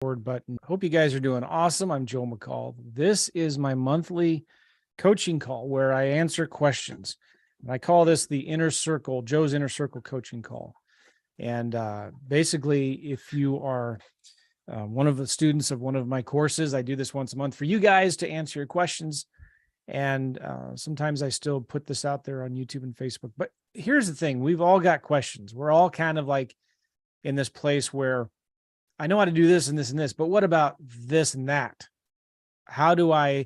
button. Hope you guys are doing awesome. I'm Joe McCall. This is my monthly coaching call where I answer questions. And I call this the Inner Circle, Joe's Inner Circle coaching call. And basically, if you are one of the students of one of my courses, I do this once a month for you guys to answer your questions. And sometimes I still put this out there on YouTube and Facebook. But here's the thing. We've all got questions. We're all kind of like in this place where I know how to do this and this and this, but what about this and that? How do I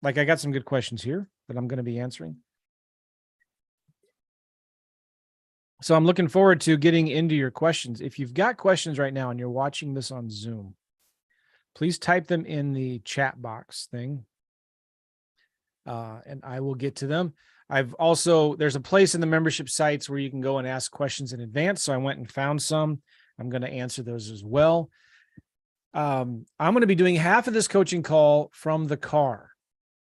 got some good questions here that I'm going to be answering. So I'm looking forward to getting into your questions. If you've got questions right now and you're watching this on Zoom, please type them in the chat box thing. And I will get to them. There's a place in the membership sites where you can go and ask questions in advance. So I went and found some. I'm going to answer those as well. I'm going to be doing half of this coaching call from the car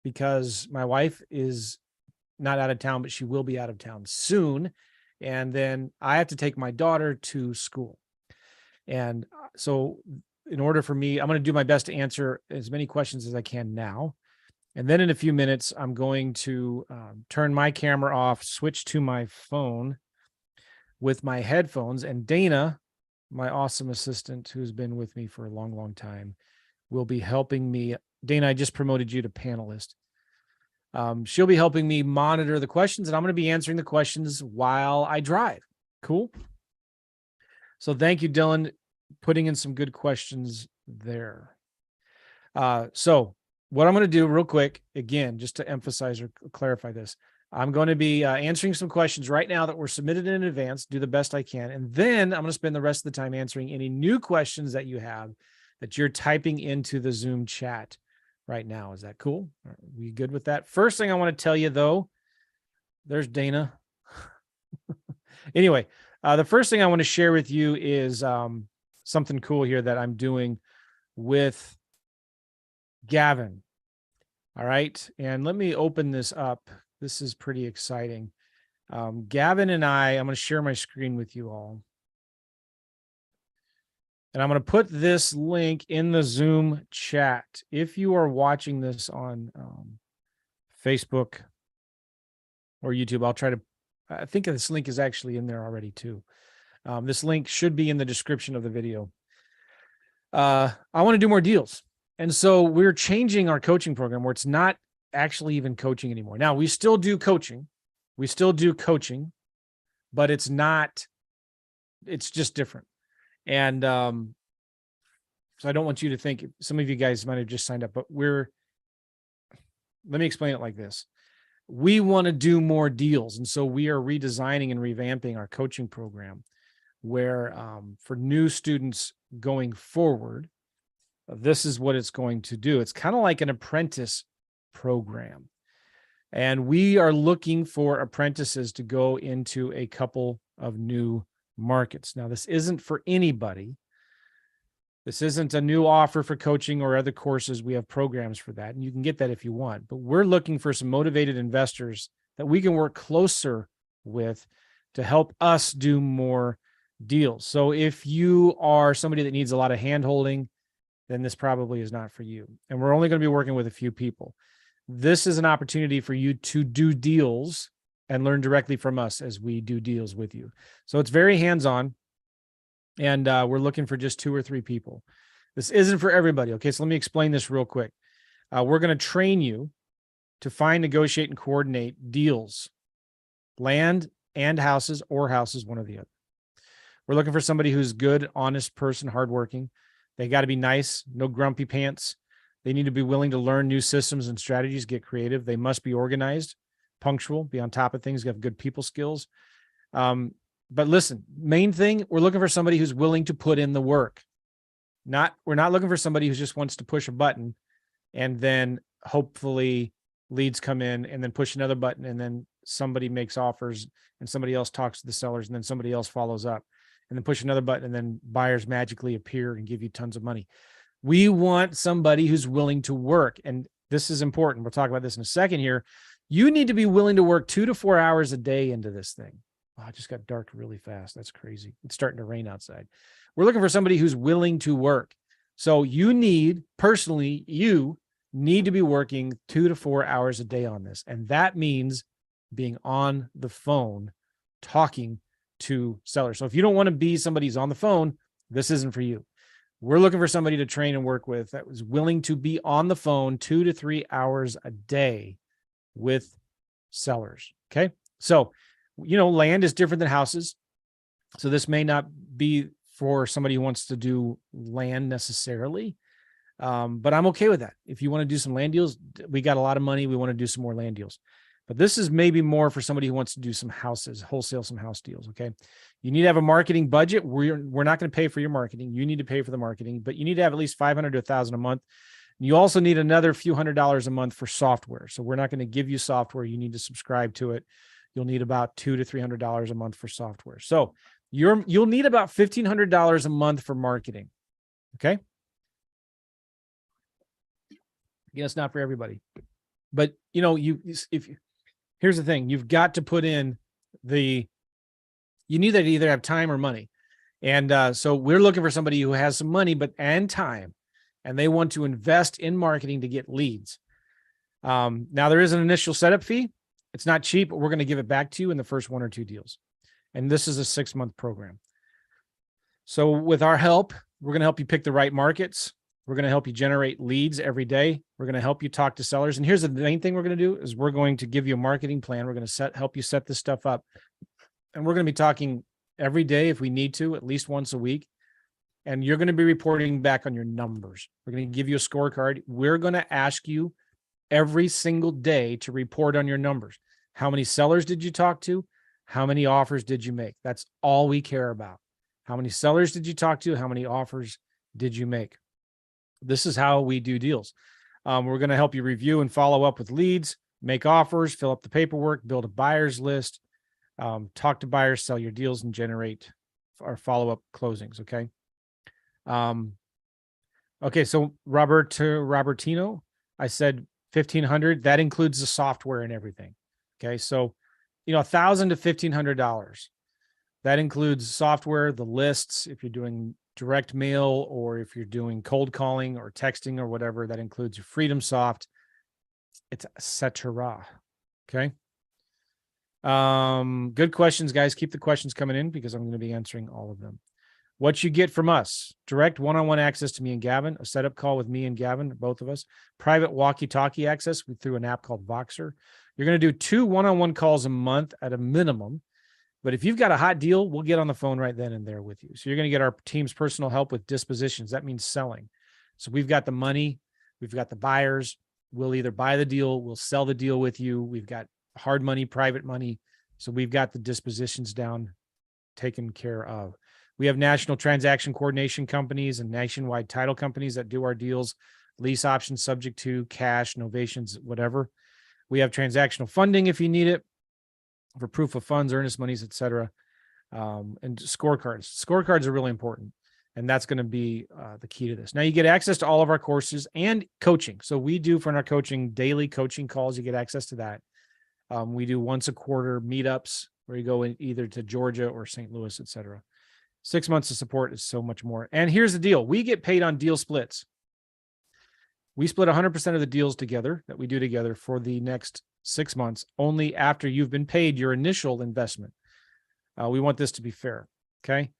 because my wife is not out of town, but she will be out of town soon. And then I have to take my daughter to school. And so in order for me, I'm going to do my best to answer as many questions as I can now. And then in a few minutes, I'm going to turn my camera off, switch to my phone with my headphones, and Dana, my awesome assistant who's been with me for a long, long time, will be helping me. Dana, I just promoted you to panelist. She'll be helping me monitor the questions, and I'm going to be answering the questions while I drive. Cool. So thank you, Dylan, putting in some good questions there. So what I'm going to do real quick, again, just to emphasize or clarify this, I'm going to be answering some questions right now that were submitted in advance, do the best I can. And then I'm going to spend the rest of the time answering any new questions that you have that you're typing into the Zoom chat right now. Is that cool? Are we good with that? First thing I want to tell you, though, there's Dana. Anyway, the first thing I want to share with you is something cool here that I'm doing with Gavin. All right. And let me open this up. This is pretty exciting. Gavin and I'm going to share my screen with you all. And I'm going to put this link in the Zoom chat. If you are watching this on Facebook or YouTube, I think this link is actually in there already too. This link should be in the description of the video. I want to do more deals. And so we're changing our coaching program where it's not actually even coaching anymore. Now, we still do coaching. But it's just different. And so I don't want you to think, some of you guys might have just signed up, but let me explain it like this. We want to do more deals. And so we are redesigning and revamping our coaching program where for new students going forward, this is what it's going to do. It's kind of like an apprentice program. And we are looking for apprentices to go into a couple of new markets. Now, this isn't for anybody. This isn't a new offer for coaching or other courses. We have programs for that, and you can get that if you want. But we're looking for some motivated investors that we can work closer with to help us do more deals. So if you are somebody that needs a lot of hand-holding, then this probably is not for you. And we're only going to be working with a few people. This is an opportunity for you to do deals and learn directly from us as we do deals with you. So it's very hands-on, and we're looking for just 2 or 3 people. This isn't for everybody. Okay, so let me explain this real quick. We're going to train you to find, negotiate, and coordinate deals, land and houses, or houses, one or the other. We're looking for somebody who's good, honest person, hardworking. They got to be nice, no grumpy pants. They need to be willing to learn new systems and strategies, get creative. They must be organized, punctual, be on top of things, have good people skills. But listen, main thing, we're looking for somebody who's willing to put in the work. We're not looking for somebody who just wants to push a button and then hopefully leads come in and then push another button and then somebody makes offers and somebody else talks to the sellers and then somebody else follows up and then push another button and then buyers magically appear and give you tons of money. We want somebody who's willing to work. And this is important. We'll talk about this in a second here. You need to be willing to work 2 to 4 hours a day into this thing. Oh, it just got dark really fast. That's crazy. It's starting to rain outside. We're looking for somebody who's willing to work. So you need to be working 2 to 4 hours a day on this. And that means being on the phone, talking to sellers. So if you don't want to be somebody who's on the phone, this isn't for you. We're looking for somebody to train and work with that was willing to be on the phone 2 to 3 hours a day with sellers. Okay. So, land is different than houses. So this may not be for somebody who wants to do land necessarily. But I'm okay with that. If you want to do some land deals, we got a lot of money. We want to do some more land deals. But this is maybe more for somebody who wants to do some houses, wholesale some house deals. Okay. You need to have a marketing budget. We're not going to pay for your marketing. You need to pay for the marketing, but you need to have at least $500 to $1,000 a month. You also need another few $100s a month for software. So we're not going to give you software. You need to subscribe to it. You'll need about $200 to $300 a month for software. So you'll need about $1,500 a month for marketing. Okay. Again, it's not for everybody, but here's the thing, you've got to put in you need to either have time or money. And so we're looking for somebody who has some money, and time, and they want to invest in marketing to get leads. Now there is an initial setup fee. It's not cheap, but we're going to give it back to you in the first 1 or 2 deals. And this is a 6-month program. So with our help, we're going to help you pick the right markets. We're going to help you generate leads every day. We're going to help you talk to sellers. And here's the main thing we're going to do is we're going to give you a marketing plan. We're going to help you set this stuff up. And we're going to be talking every day if we need to, at least once a week. And you're going to be reporting back on your numbers. We're going to give you a scorecard. We're going to ask you every single day to report on your numbers. How many sellers did you talk to? How many offers did you make? That's all we care about. How many sellers did you talk to? How many offers did you make? This is how we do deals. We're going to help you review and follow up with leads, make offers, fill up the paperwork, build a buyer's list, talk to buyers, sell your deals, and generate our follow-up closings. Okay. Okay. So Robertino, I said 1,500. That includes the software and everything. Okay. So, $1,000 to $1,500. That includes software, the lists. If you're doing direct mail, or if you're doing cold calling or texting or whatever, that includes your Freedom Soft, it's etc. Okay. Good questions, guys. Keep the questions coming in because I'm going to be answering all of them. What you get from us: direct one-on-one access to me and Gavin, a setup call with me and Gavin, both of us, private walkie-talkie access through an app called Voxer. You're going to do 2 one-on-one calls a month at a minimum. But if you've got a hot deal, we'll get on the phone right then and there with you. So you're going to get our team's personal help with dispositions. That means selling. So we've got the money. We've got the buyers. We'll either buy the deal. We'll sell the deal with you. We've got hard money, private money. So we've got the dispositions down, taken care of. We have national transaction coordination companies and nationwide title companies that do our deals, lease options subject to, cash, novations, whatever. We have transactional funding if you need it, for proof of funds, earnest monies, et cetera. And scorecards. Scorecards are really important. And that's going to be the key to this. Now you get access to all of our courses and coaching. So we do for our coaching, daily coaching calls. You get access to that. We do once a quarter meetups where you go in either to Georgia or St. Louis, et cetera. 6 months of support is so much more. And here's the deal. We get paid on deal splits. We split 100% of the deals together that we do together for the next 6 months, only after you've been paid your initial investment. We want this to be fair. Okay.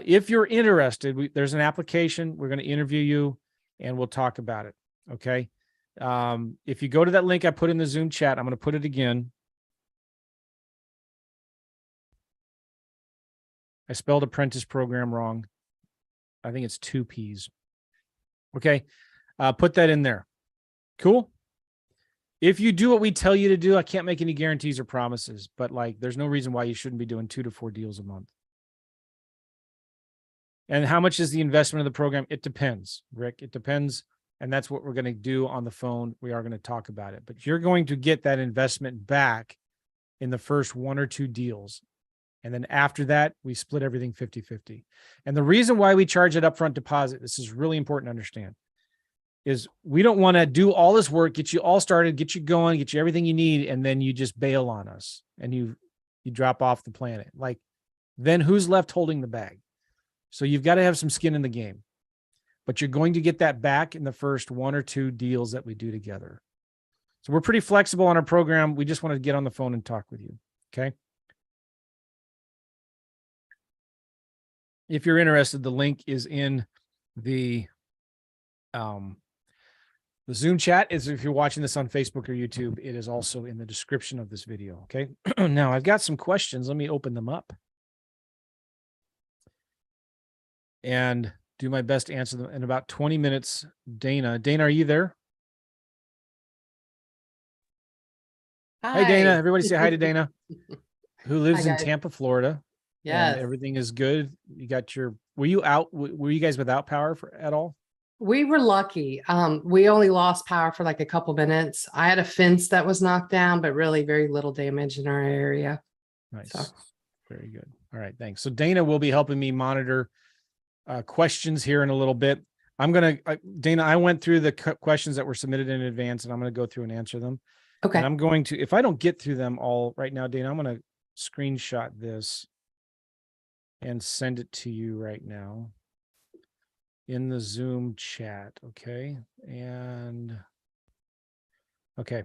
If you're interested, there's an application. We're going to interview you and we'll talk about it. Okay. If you go to that link I put in the Zoom chat, I'm going to put it again. I spelled apprentice program wrong. I think it's 2 P's. Okay. Put that in there. Cool. If you do what we tell you to do, I can't make any guarantees or promises, but there's no reason why you shouldn't be doing 2 to 4 deals a month. And how much is the investment of the program? It depends, Rick. It depends. And that's what we're going to do on the phone. We are going to talk about it, but you're going to get that investment back in the first 1 or 2 deals. And then after that, we split everything 50-50. And the reason why we charge an upfront deposit, this is really important to understand, is we don't want to do all this work, get you all started, get you going, get you everything you need, and then you just bail on us and you drop off the planet. Then who's left holding the bag? So you've got to have some skin in the game. but you're going to get that back in the first 1 or 2 deals that we do together. So we're pretty flexible on our program. We just want to get on the phone and talk with you. Okay. If you're interested, the link is in the Zoom chat. Is if you're watching this on Facebook or YouTube, it is also in the description of this video. Okay. Now I've got some questions. Let me open them up and do my best to answer them in about 20 minutes. Dana, are you there? Hi. Hey, Dana. Everybody say hi to Dana, who lives in guys. Tampa, Florida. Yes. And everything is good. You got your, were you guys without power at all? We were lucky. We only lost power for like a couple minutes. I had a fence that was knocked down, but really very little damage in our area. Nice. So. Very good. All right. Thanks. So Dana will be helping me monitor questions here in a little bit. I'm going to, Dana, I went through the questions that were submitted in advance, and I'm going to go through and answer them. Okay. And I'm going to, if I don't get through them all right now, Dana, I'm going to screenshot this and send it to you right now in the Zoom chat. Okay. And okay.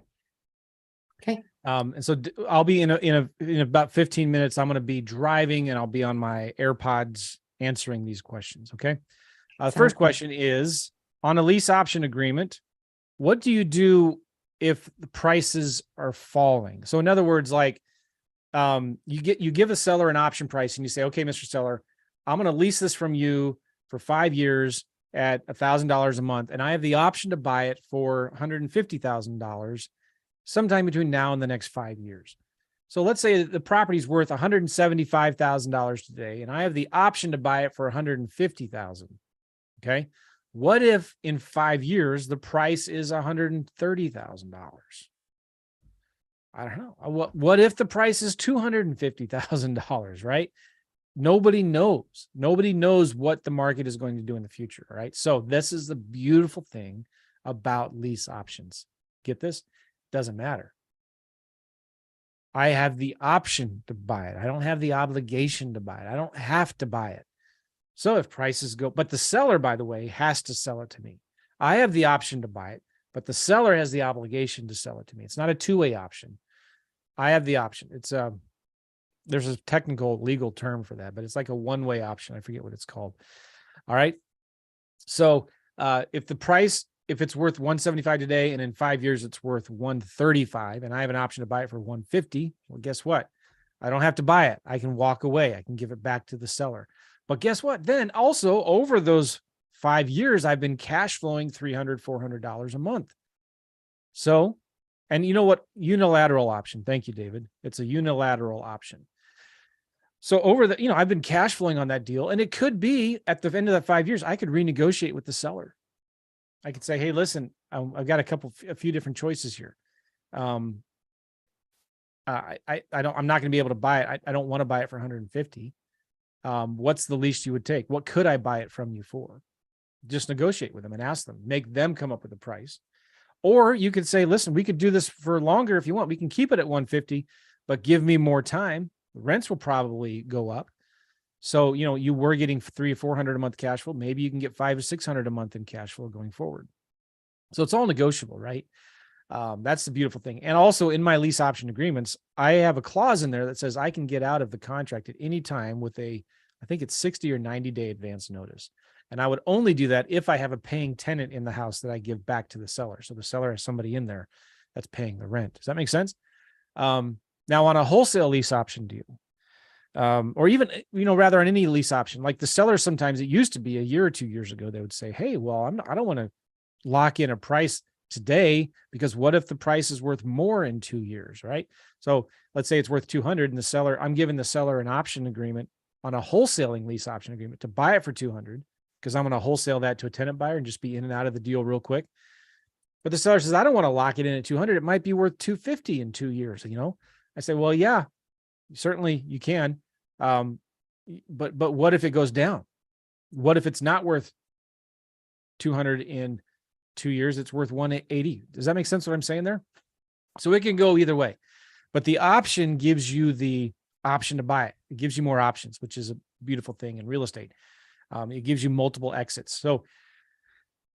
Okay. And so I'll be in about 15 minutes. I'm going to be driving, and I'll be on my AirPods answering these questions. Okay. First question is, on a lease option agreement, what do you do if the prices are falling? So in other words, like, you give a seller an option price and you say, okay, Mr. Seller, I'm going to lease this from you for 5 years at $1,000 a month. And I have the option to buy it for $150,000 sometime between now and the next 5 years. So let's say the property's worth $175,000 today, and I have the option to buy it for $150,000. Okay. What if in 5 years, the price is $130,000? I don't know. What if the price is $250,000, right? Nobody knows. Nobody knows what the market is going to do in the future, right? So this is the beautiful thing about lease options. Get this? Doesn't matter. I have the option to buy it. I don't have the obligation to buy it. I don't have to buy it. So if prices go, but the seller, by the way, has to sell it to me. I have the option to buy it, but the seller has the obligation to sell it to me. It's not a two-way option. I have the option. It's there's a technical legal term for that, but it's like a one-way option. I forget what it's called. All right. So if it's worth 175 today, and in 5 years it's worth 135, and I have an option to buy it for 150, well, guess what? I don't have to buy it. I can walk away. I can give it back to the seller. But guess what? Then also over those 5 years, I've been cash flowing $300, $400 a month. So, and you know what? Unilateral option. Thank you, David. It's a unilateral option. So I've been cash flowing on that deal, and it could be at the end of that 5 years, I could renegotiate with the seller. I could say, hey, listen, I've got a few different choices here. I'm not going to be able to buy it. I don't want to buy it for 150. What's the least you would take? What could I buy it from you for? Just negotiate with them and ask them, make them come up with a price. Or you could say, listen, we could do this for longer if you want. We can keep it at 150, but give me more time. The rents will probably go up. So, you were getting $300 or $400 a month cash flow. Maybe you can get $500 or $600 a month in cash flow going forward. So it's all negotiable, right? That's the beautiful thing. And also in my lease option agreements, I have a clause in there that says I can get out of the contract at any time with I think it's 60 or 90-day advance notice. And I would only do that if I have a paying tenant in the house that I give back to the seller. So the seller has somebody in there that's paying the rent. Does that make sense? Now on a wholesale lease option deal, or even, rather on any lease option, like the seller, sometimes it used to be a year or 2 years ago, they would say, hey, well, I don't want to lock in a price today, because what if the price is worth more in 2 years, right? So let's say it's worth 200, and I'm giving the seller an option agreement on a wholesaling lease option agreement to buy it for 200, because I'm going to wholesale that to a tenant buyer and just be in and out of the deal real quick. But the seller says, I don't want to lock it in at 200. It might be worth 250 in 2 years. I say, well, yeah, certainly you can. But what if it goes down? What if it's not worth 200 in 2 years? It's worth 180. Does that make sense what I'm saying there? So it can go either way, but the option gives you the option to buy it. It gives you more options, which is a beautiful thing in real estate. It gives you multiple exits. So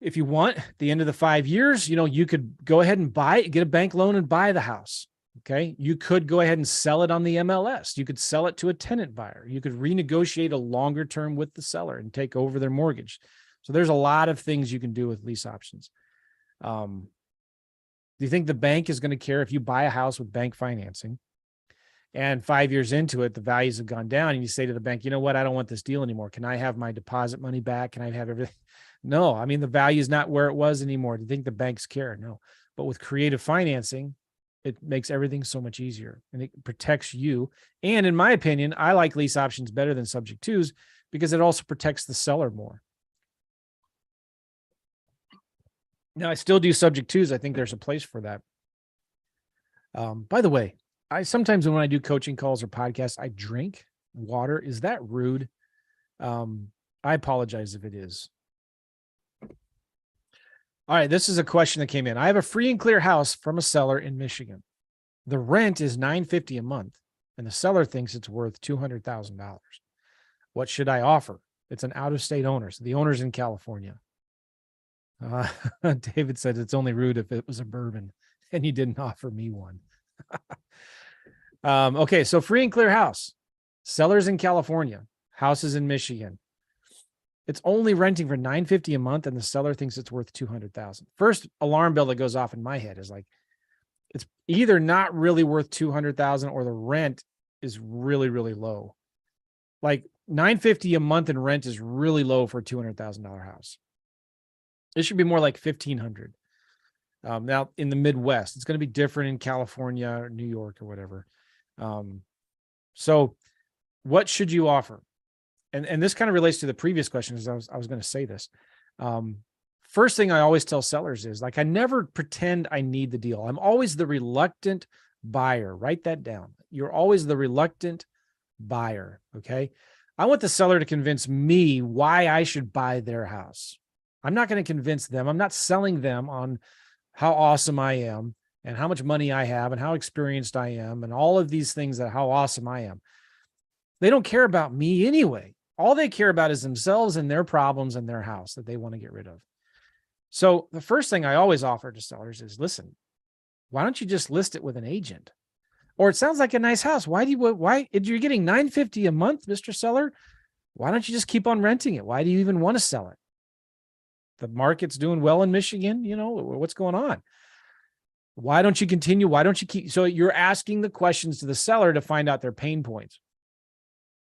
If you want, at the end of the 5 years, you could go ahead and get a bank loan and buy the house. Okay. You could go ahead and sell it on the MLS. You could sell it to a tenant buyer. You could renegotiate a longer term with the seller and take over their mortgage. So there's a lot of things you can do with lease options. Do you think the bank is going to care if you buy a house with bank financing and 5 years into it, the values have gone down and you say to the bank, you know what? I don't want this deal anymore. Can I have my deposit money back? Can I have everything? No, I mean, the value is not where it was anymore. Do you think the banks care? No, but with creative financing, it makes everything so much easier and it protects you. And in my opinion, I like lease options better than subject twos because it also protects the seller more. Now, I still do subject twos. I think there's a place for that. By the way, I sometimes when I do coaching calls or podcasts, I drink water. Is that rude? I apologize if it is. All right, this is a question that came in. I have a free and clear house from a seller in Michigan. The rent is $950 a month, and the seller thinks it's worth $200,000. What should I offer? It's an out-of-state owner, so the owner's in California. David said it's only rude if it was a bourbon, and you didn't offer me one. Okay, so free and clear house. Sellers in California, houses in Michigan. It's only renting for $950 a month, and the seller thinks it's worth $200,000. First alarm bell that goes off in my head is like, it's either not really worth $200,000 or the rent is really, really low. Like $950 a month in rent is really low for a $200,000 house. It should be more like $1,500. Now in the Midwest, it's going to be different in California or New York or whatever. So what should you offer? And this kind of relates to the previous question, as I was going to say this. First thing I always tell sellers is like, I never pretend I need the deal. I'm always the reluctant buyer. Write that down. You're always the reluctant buyer. Okay. I want the seller to convince me why I should buy their house. I'm not going to convince them. I'm not selling them on how awesome I am and how much money I have and how experienced I am and all of these things that how awesome I am. They don't care about me anyway. All they care about is themselves and their problems and their house that they want to get rid of. So the first thing I always offer to sellers is, listen, why don't you just list it with an agent? Or it sounds like a nice house. Why you're getting $950 a month, Mr. Seller? Why don't you just keep on renting it? Why do you even want to sell it? The market's doing well in Michigan. What's going on? Why don't you continue? Why don't you keep? So you're asking the questions to the seller to find out their pain points.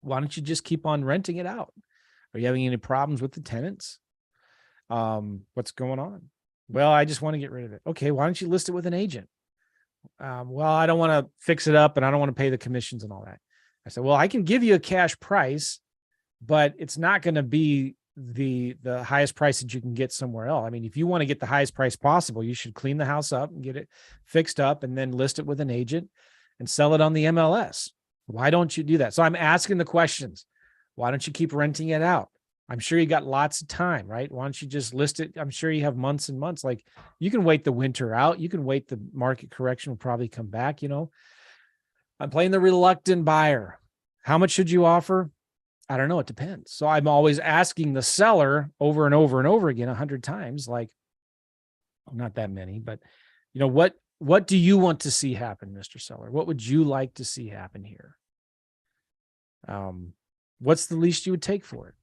Why don't you just keep on renting it out? Are you having any problems with the tenants? What's going on? Well, I just want to get rid of it. Okay, why don't you list it with an agent? Well, I don't want to fix it up and I don't want to pay the commissions and all that. I said, well, I can give you a cash price, but it's not going to be the highest price that you can get somewhere else. I mean, if you want to get the highest price possible, you should clean the house up and get it fixed up and then list it with an agent and sell it on the MLS. Why don't you do that? So I'm asking the questions. Why don't you keep renting it out? I'm sure you got lots of time, right? Why don't you just list it? I'm sure you have months and months. Like you can wait the winter out. You can wait. The market correction will probably come back. I'm playing the reluctant buyer. How much should you offer? I don't know. It depends. So I'm always asking the seller over and over and over again, 100 times, like not that many, but what do you want to see happen, Mr. Seller? What would you like to see happen here? What's the least you would take for it?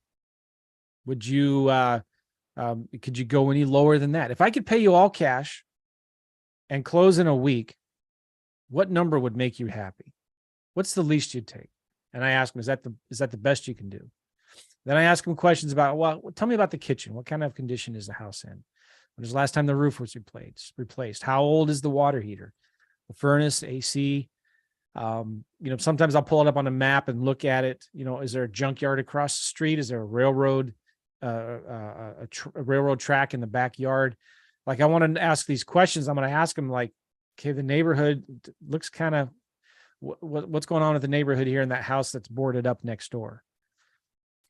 Would you, could you go any lower than that? If I could pay you all cash and close in a week, what number would make you happy? What's the least you'd take? And I ask him, is that the best you can do? Then I ask him questions about, well, tell me about the kitchen. What kind of condition is the house in? When was the last time the roof was replaced? How old is the water heater? The furnace, AC? Sometimes I'll pull it up on a map and look at it. Is there a junkyard across the street? Is there a railroad, a railroad track in the backyard? Like I want to ask these questions. I'm going to ask them like, okay, the neighborhood looks kind of, what's going on with the neighborhood here in that house that's boarded up next door?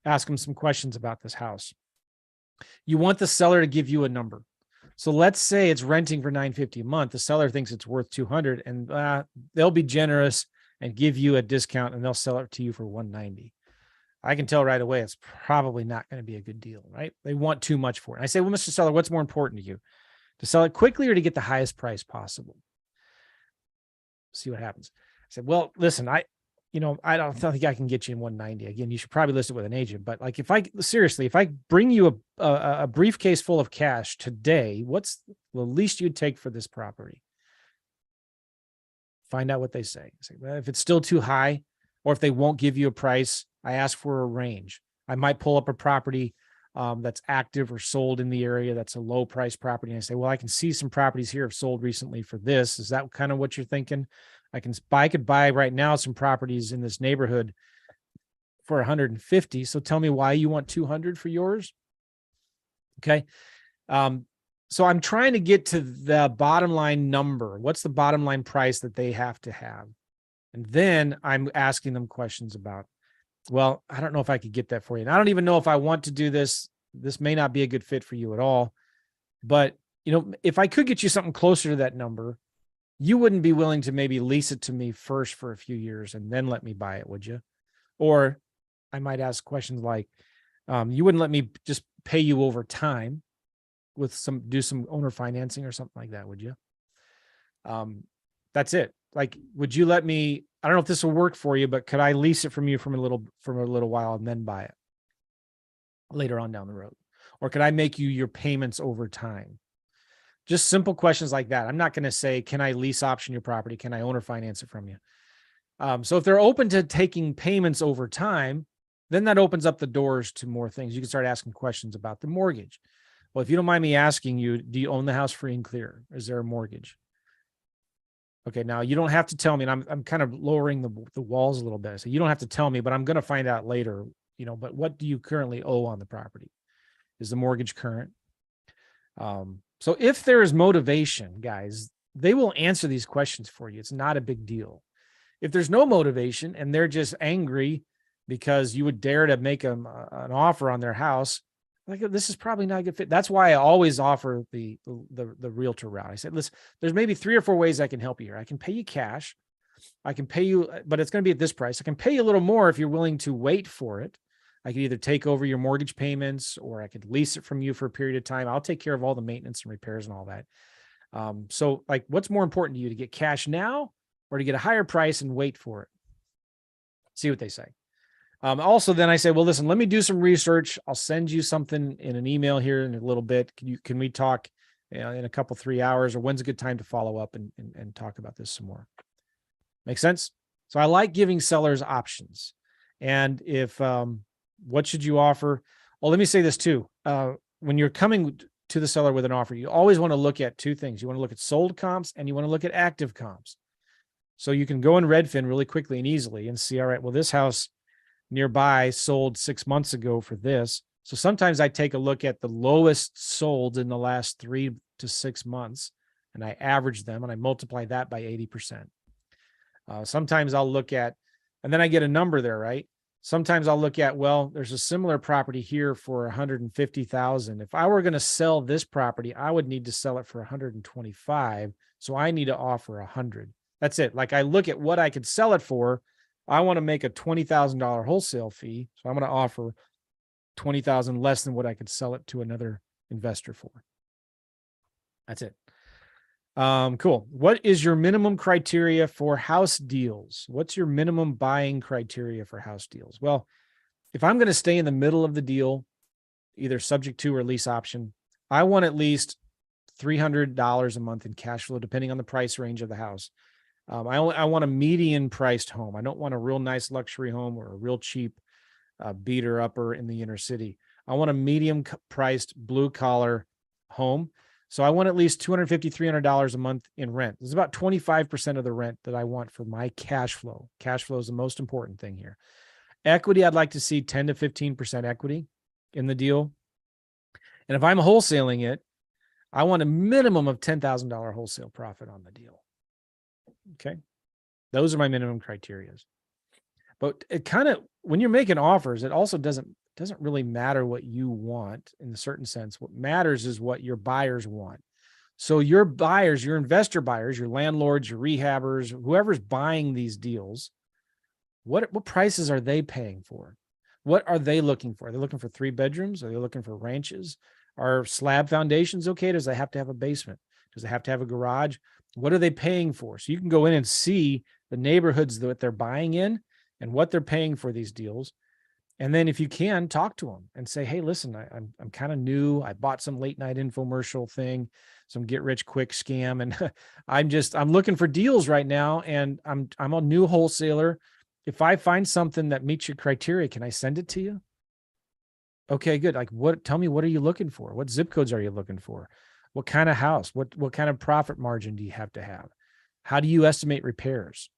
Ask them some questions about this house. You want the seller to give you a number. So let's say it's renting for $950 a month. The seller thinks it's worth $200, and they'll be generous and give you a discount, and they'll sell it to you for $190. I can tell right away it's probably not going to be a good deal, right? They want too much for it. And I say, well, Mr. Seller, what's more important to you? To sell it quickly or to get the highest price possible? See what happens. I said, well, listen, I don't think I can get you in 190. Again, you should probably list it with an agent. But like, if I bring you a briefcase full of cash today, what's the least you'd take for this property? Find out what they say. I say, well, if it's still too high, or if they won't give you a price, I ask for a range. I might pull up a property that's active or sold in the area that's a low price property. And I say, well, I can see some properties here have sold recently for this. Is that kind of what you're thinking? I could buy right now some properties in this neighborhood for 150. So tell me why you want 200 for yours. Okay. So I'm trying to get to the bottom line number. What's the bottom line price that they have to have? And then I'm asking them questions about, well, I don't know if I could get that for you. And I don't even know if I want to do this. This may not be a good fit for you at all. But, if I could get you something closer to that number, you wouldn't be willing to maybe lease it to me first for a few years and then let me buy it, would you? Or I might ask questions like, you wouldn't let me just pay you over time with do some owner financing or something like that, would you? That's it. Like, would you let me, I don't know if this will work for you, but could I lease it from you from a little while and then buy it later on down the road? Or could I make you your payments over time? Just simple questions like that. I'm not going to say, can I lease option your property? Can I owner finance it from you? So if they're open to taking payments over time, then that opens up the doors to more things. You can start asking questions about the mortgage. Well, if you don't mind me asking you, do you own the house free and clear? Is there a mortgage? Okay, now you don't have to tell me, and I'm kind of lowering the walls a little bit. So you don't have to tell me, but I'm going to find out later, but what do you currently owe on the property? Is the mortgage current? So if there is motivation, guys, they will answer these questions for you. It's not a big deal. If there's no motivation and they're just angry because you would dare to make them an offer on their house, like, this is probably not a good fit. That's why I always offer the realtor route. I said, listen, there's maybe 3 or 4 ways I can help you here. I can pay you cash. I can pay you, but it's going to be at this price. I can pay you a little more if you're willing to wait for it. I could either take over your mortgage payments or I could lease it from you for a period of time. I'll take care of all the maintenance and repairs and all that. So like, what's more important to you, to get cash now or to get a higher price and wait for it? See what they say. Also, then I say, well, listen, let me do some research. I'll send you something in an email here in a little bit. Can we talk in a couple, 3 hours, or when's a good time to follow up and talk about this some more? Make sense? So I like giving sellers options. And if, what should you offer? Well, let me say this too. When you're coming to the seller with an offer, you always want to look at 2 things. You want to look at sold comps and you want to look at active comps. So you can go in Redfin really quickly and easily and see, all right, well, this house nearby sold 6 months ago for this. So sometimes I take a look at the lowest sold in the last 3 to 6 months and I average them and I multiply that by 80%. Sometimes I'll look at, and then I get a number there, right? Sometimes I'll look at, well, there's a similar property here for 150,000. If I were going to sell this property, I would need to sell it for 125. So I need to offer 100. That's it. Like, I look at what I could sell it for. I want to make a $20,000 wholesale fee. So I'm going to offer 20,000 less than what I could sell it to another investor for. That's it. Cool. What is your minimum criteria for house deals? What's your minimum buying criteria for house deals? Well, if I'm going to stay in the middle of the deal, either subject to or lease option, I want at least $300 a month in cash flow, depending on the price range of the house. I want a median priced home. I don't want a real nice luxury home or a real cheap beater upper in the inner city. I want a medium priced blue collar home. So I want at least $250, $300 a month in rent. This is about 25% of the rent that I want for my cash flow. Cash flow is the most important thing here. Equity, I'd like to see 10 to 15% equity in the deal. And if I'm wholesaling it, I want a minimum of $10,000 wholesale profit on the deal. Okay. Those are my minimum criteria. But it kind of, when you're making offers, it also doesn't really matter what you want in a certain sense. What matters is what your buyers want. So your buyers, your investor buyers, your landlords, your rehabbers, whoever's buying these deals, what prices are they paying for? What are they looking for? Are they looking for 3 bedrooms? Are they looking for ranches? Are slab foundations okay? Does it have to have a basement? Does it have to have a garage? What are they paying for? So you can go in and see the neighborhoods that they're buying in and what they're paying for these deals. And then if you can, talk to them and say, hey, listen, I'm kind of new. I bought some late night infomercial thing, some get rich quick scam. And I'm looking for deals right now. And I'm a new wholesaler. If I find something that meets your criteria, can I send it to you? Okay, good. Like tell me, what are you looking for? What zip codes are you looking for? What kind of house? What kind of profit margin do you have to have? How do you estimate repairs?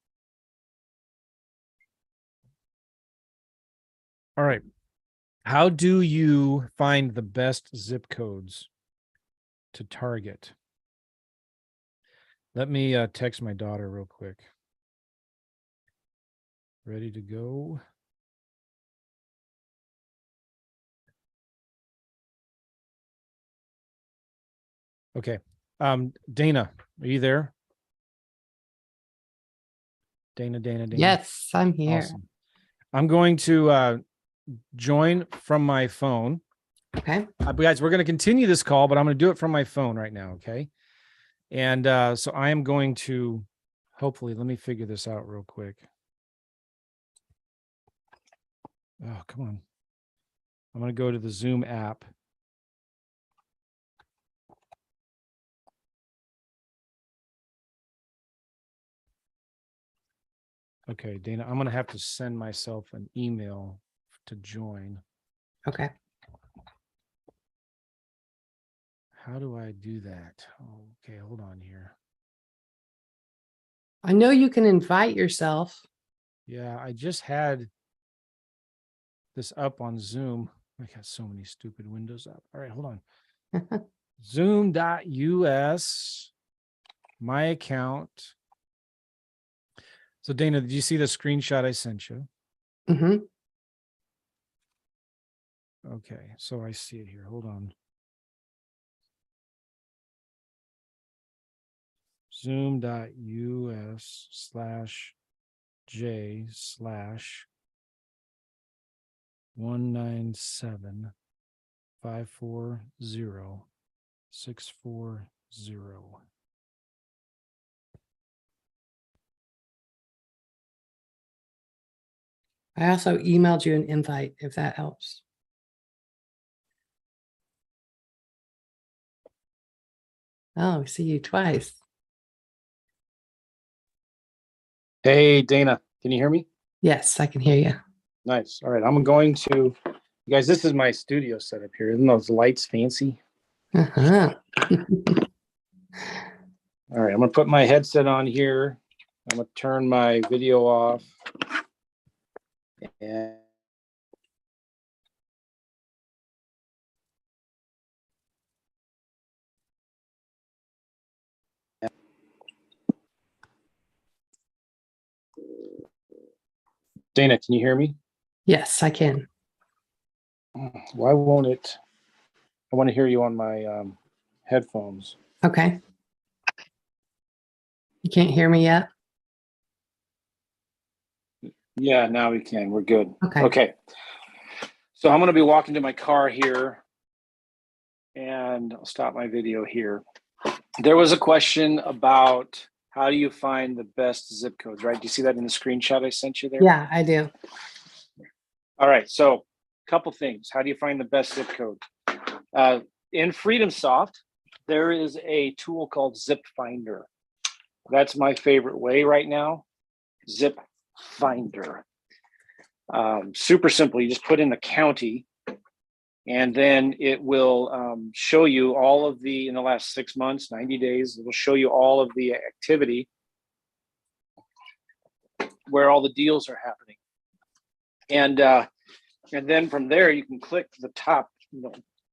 All right. How do you find the best zip codes to target? Let me text my daughter real quick. Ready to go? Okay. Dana, are you there? Dana. Yes, I'm here. Awesome. I'm going to join from my phone. Okay. Guys, we're going to continue this call, but I'm going to do it from my phone right now. Okay. And so I am going to hopefully, let me figure this out real quick. Oh, come on. I'm going to go to the Zoom app. Okay, Dana, I'm going to have to send myself an email to join. Okay. How do I do that? Okay, hold on here. I know you can invite yourself. Yeah, I just had this up on Zoom. I got so many stupid windows up. All right, hold on. Zoom.us, my account. So Dana, did you see the screenshot I sent you? Mm-hmm. Okay, so I see it here. Hold on. Zoom.us/J/197-540-640. I also emailed you an invite if that helps. Oh, I see you twice. Hey, Dana, can you hear me? Yes, I can hear you. Nice. All right, I'm going to, you guys, this is my studio setup here. Isn't those lights fancy? Uh-huh. All right, I'm going to put my headset on here. I'm going to turn my video off. And Dana, can you hear me? Yes, I can. Why won't it? I want to hear you on my headphones. Okay. You can't hear me yet? Yeah, now we can. We're good. Okay. Okay. So I'm going to be walking to my car here, and I'll stop my video here. There was a question about how do you find the best zip codes, right? Do you see that in the screenshot I sent you there? Yeah, I do. All right. So a couple things. How do you find the best zip code? In FreedomSoft, there is a tool called Zip Finder. That's my favorite way right now. Zip Finder. Super simple. You just put in the county, and then it will show you all of the, in the last 6 months, 90 days, it will show you all of the activity where all the deals are happening. And then from there, you can click the top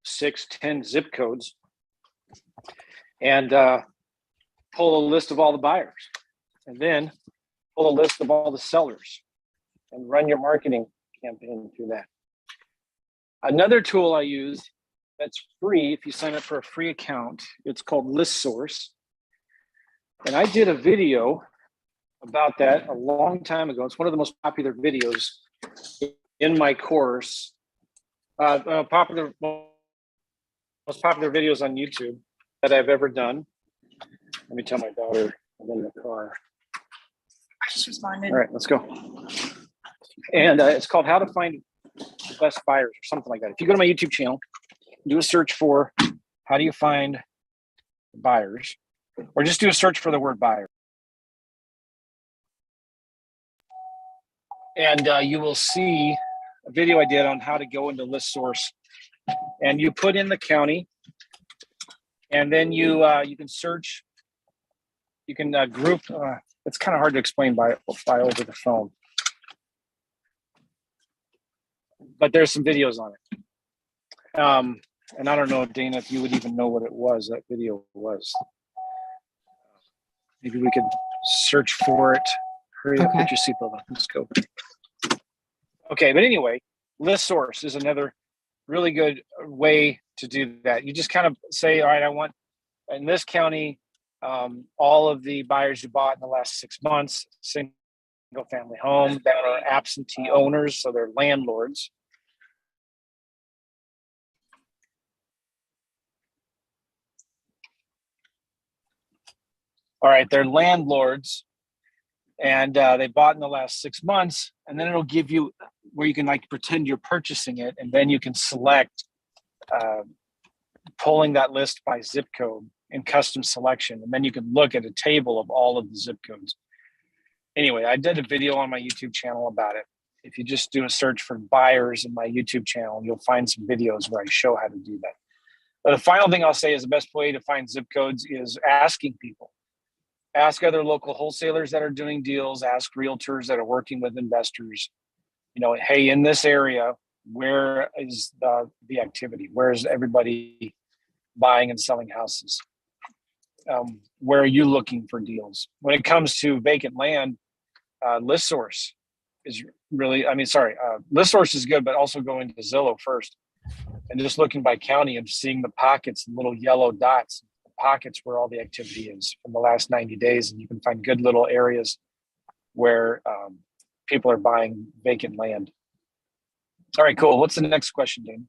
6, 10 zip codes and pull a list of all the buyers, and then pull a list of all the sellers and run your marketing campaign through that. Another tool I use that's free, if you sign up for a free account, it's called List Source. And I did a video about that a long time ago. It's one of the most popular videos in my course, most popular videos on YouTube that I've ever done. Let me tell my daughter I'm in the car. I just responded. All right, let's go. And it's called How to Find the Best Buyers or something like that. If you go to my YouTube channel, do a search for how do you find buyers, or just do a search for the word buyer. And you will see a video I did on how to go into List Source. And you put in the county, and then you can search. You can group. It's kind of hard to explain by over the phone, but there's some videos on it. And I don't know, Dana, if you would even know what it was. That video was. Maybe we could search for it. Hurry up, Okay. put your seatbelt on. Let's go. Okay, but anyway, List Source is another really good way to do that. You just kind of say, all right, I want in this county, all of the buyers who bought in the last 6 months, single family home that are absentee owners, so they're landlords. All right, they're landlords, and they bought in the last 6 months, and then it'll give you where you can like pretend you're purchasing it, and then you can select pulling that list by zip code in custom selection, and then you can look at a table of all of the zip codes. Anyway, I did a video on my YouTube channel about it. If you just do a search for buyers in my YouTube channel, you'll find some videos where I show how to do that. But the final thing I'll say is the best way to find zip codes is asking people. Ask other local wholesalers that are doing deals, ask realtors that are working with investors, you know, hey, in this area, where is the activity? Where is everybody buying and selling houses? Where are you looking for deals? When it comes to vacant land, List Source is really, List Source is good, but also going to Zillow first and just looking by county and seeing the pockets and little yellow dots, pockets where all the activity is from the last 90 days. And you can find good little areas where people are buying vacant land. All right, cool. What's the next question, Dan?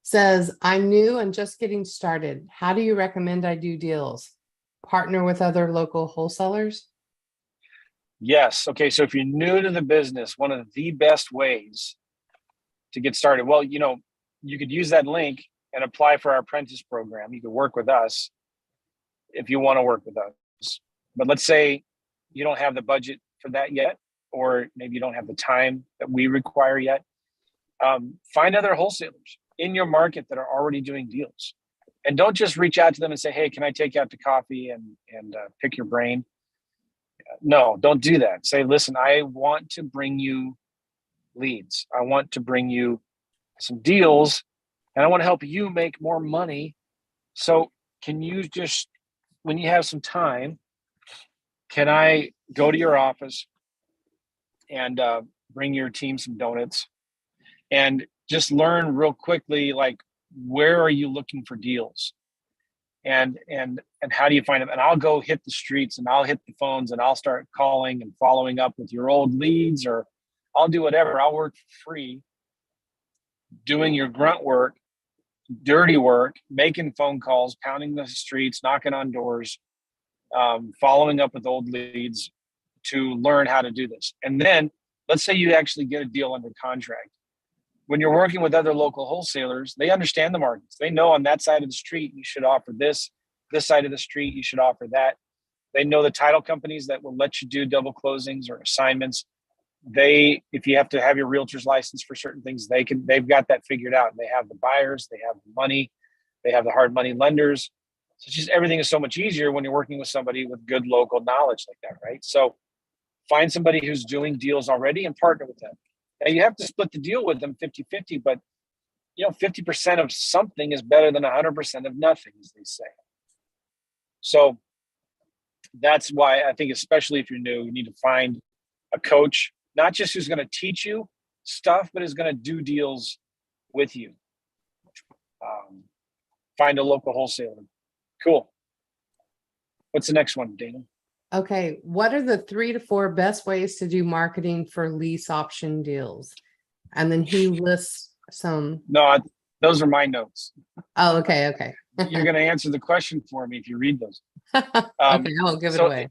Says, I'm new and just getting started. How do you recommend I do deals? Partner with other local wholesalers? Yes. Okay. So if you're new to the business, one of the best ways to get started, well, you know, you could use that link and apply for our apprentice program. You could work with us if you want to work with us. But let's say you don't have the budget for that yet, or maybe you don't have the time that we require yet. Find other wholesalers in your market that are already doing deals. And don't just reach out to them and say, hey, can I take you out to coffee and pick your brain? No, don't do that. Say, listen, I want to bring you leads. I want to bring you some deals, and I want to help you make more money. So can you just, when you have some time, can I go to your office and bring your team some donuts and just learn real quickly, like, where are you looking for deals? And how do you find them? And I'll go hit the streets and I'll hit the phones and I'll start calling and following up with your old leads, or I'll do whatever. I'll work for free doing your grunt work, dirty work, making phone calls, pounding the streets, knocking on doors, following up with old leads to learn how to do this. And then let's say you actually get a deal under contract. When you're working with other local wholesalers, they understand the markets. They know on that side of the street, you should offer this side of the street, you should offer that. They know the title companies that will let you do double closings or assignments. If you have to have your realtor's license for certain things, they've got that figured out. They have the buyers, they have the money, they have the hard money lenders. So it's just, everything is so much easier when you're working with somebody with good local knowledge like that, right? So find somebody who's doing deals already and partner with them. Now you have to split the deal with them 50-50, but 50% of something is better than 100% of nothing, as they say. So that's why I think, especially if you're new, you need to find a coach, not just who's going to teach you stuff, but is going to do deals with you. Find a local wholesaler. Cool. What's the next one, Dana? Okay, what are the 3 to 4 best ways to do marketing for lease option deals? And then he lists some, No, those are my notes. oh, okay. You're going to answer the question for me if you read those. Okay, I won't give it So, away.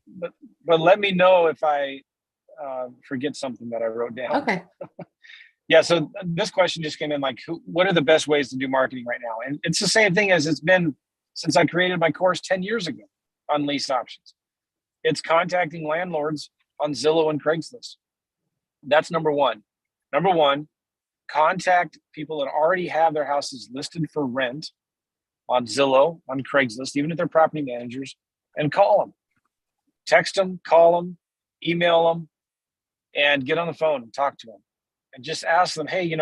but let me know if I forget something that I wrote down. Okay. Yeah. So this question just came in like, what are the best ways to do marketing right now? And it's the same thing as it's been since I created my course 10 years ago on lease options. It's contacting landlords on Zillow and Craigslist. That's number one. Number one, contact people that already have their houses listed for rent on Zillow, on Craigslist, even if they're property managers, and call them. Text them, call them, email them, and get on the phone and talk to them. And just ask them, hey,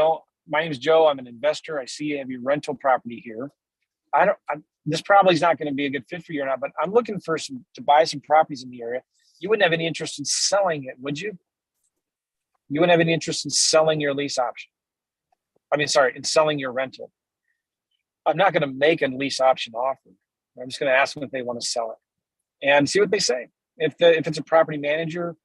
my name's Joe. I'm an investor. I see you have your rental property here. This probably is not going to be a good fit for you or not, but I'm looking for to buy some properties in the area. You wouldn't have any interest in selling it, would you? You wouldn't have any interest in selling your lease option. In selling your rental. I'm not going to make a lease option offer. I'm just going to ask them if they want to sell it and see what they say. If it's a property manager,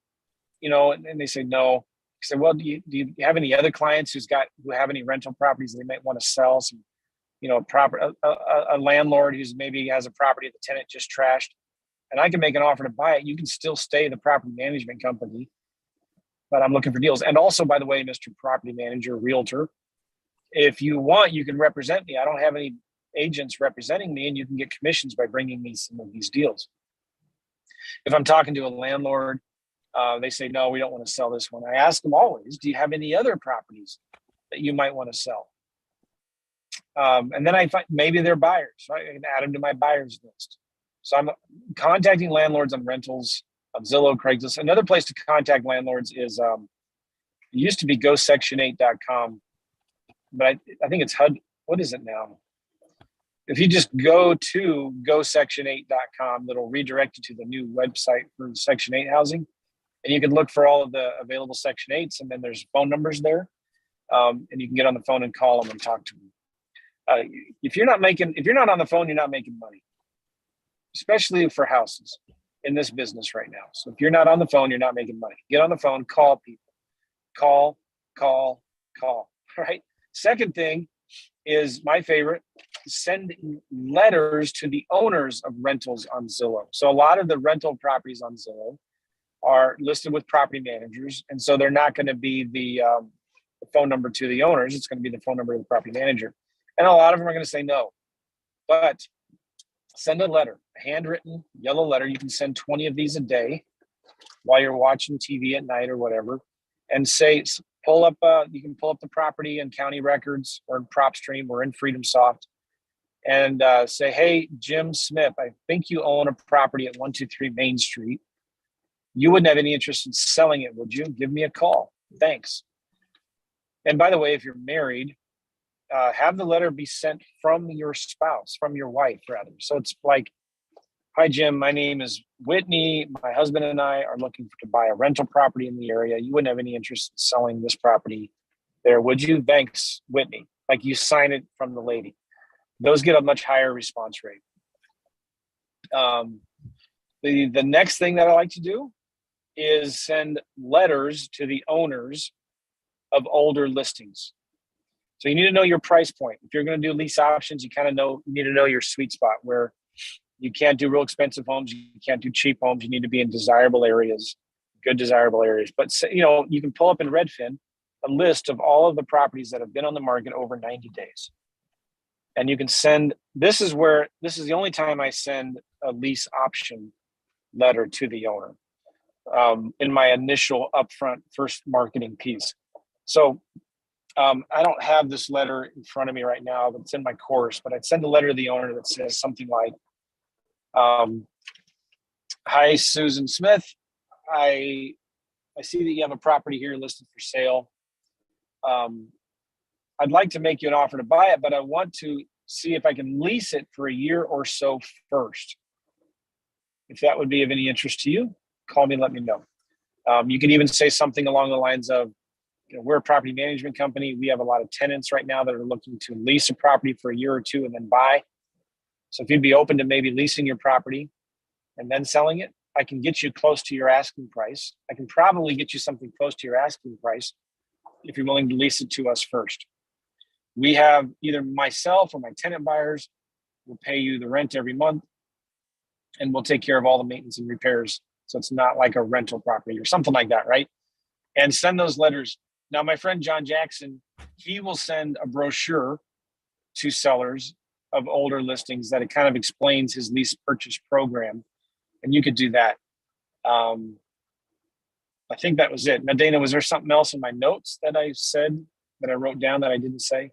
and they say no, I say, well, do you have any other clients who have any rental properties that they might want to sell? Some, a landlord who's maybe has a property that the tenant just trashed, and I can make an offer to buy it. You can still stay the property management company, but I'm looking for deals. And also, by the way, Mr. Property Manager, Realtor, if you want, you can represent me. I don't have any agents representing me, and you can get commissions by bringing me some of these deals. If I'm talking to a landlord, they say, no, we don't want to sell this one. I ask them always, do you have any other properties that you might want to sell? And then I find maybe they're buyers, right? I can add them to my buyers list. So I'm contacting landlords on rentals of Zillow, Craigslist. Another place to contact landlords is, it used to be gosection8.com, but I think it's HUD. What is it now? If you just go to gosection8.com, that'll redirect you to the new website for Section 8 housing. And you can look for all of the available Section 8s, and then there's phone numbers there. And you can get on the phone and call them and talk to them. If you're not on the phone, you're not making money, especially for houses in this business right now. So if you're not on the phone, you're not making money. Get on the phone, call people, call, right? Second thing is my favorite, send letters to the owners of rentals on Zillow. So a lot of the rental properties on Zillow are listed with property managers. And so they're not going to be the phone number to the owners. It's going to be the phone number of the property manager. And a lot of them are going to say no. But send a letter, a handwritten yellow letter. You can send 20 of these a day while you're watching TV at night or whatever. And say, you can pull up the property in county records or in PropStream or in FreedomSoft and say, hey, Jim Smith, I think you own a property at 123 Main Street. You wouldn't have any interest in selling it, would you? Give me a call. Thanks. And by the way, if you're married, have the letter be sent from your spouse, from your wife, rather. So it's like, hi, Jim, my name is Whitney. My husband and I are looking to buy a rental property in the area. You wouldn't have any interest in selling this property there, would you? Thanks, Whitney. Like you sign it from the lady. Those get a much higher response rate. The next thing that I like to do is send letters to the owners of older listings. So you need to know your price point. If you're going to do lease options, you need to know your sweet spot where you can't do real expensive homes. You can't do cheap homes. You need to be in desirable areas, good desirable areas. But you can pull up in Redfin a list of all of the properties that have been on the market over 90 days. And you can send, this is the only time I send a lease option letter to the owner in my initial upfront first marketing piece. So I don't have this letter in front of me right now, but it's in my course, but I'd send a letter to the owner that says something like, hi, Susan Smith. I see that you have a property here listed for sale. I'd like to make you an offer to buy it, but I want to see if I can lease it for a year or so first. If that would be of any interest to you, call me and let me know. You can even say something along the lines of, we're a property management company. We have a lot of tenants right now that are looking to lease a property for a year or two and then buy. So if you'd be open to maybe leasing your property and then selling it, I can get you close to your asking price. I can probably get you something close to your asking price if you're willing to lease it to us first. We have either myself or my tenant buyers will pay you the rent every month, and we'll take care of all the maintenance and repairs. So it's not like a rental property or something like that, right? And send those letters. Now, my friend John Jackson, he will send a brochure to sellers of older listings that it kind of explains his lease purchase program. And you could do that. I think that was it. Now, Dana, was there something else in my notes that I said that I wrote down that I didn't say?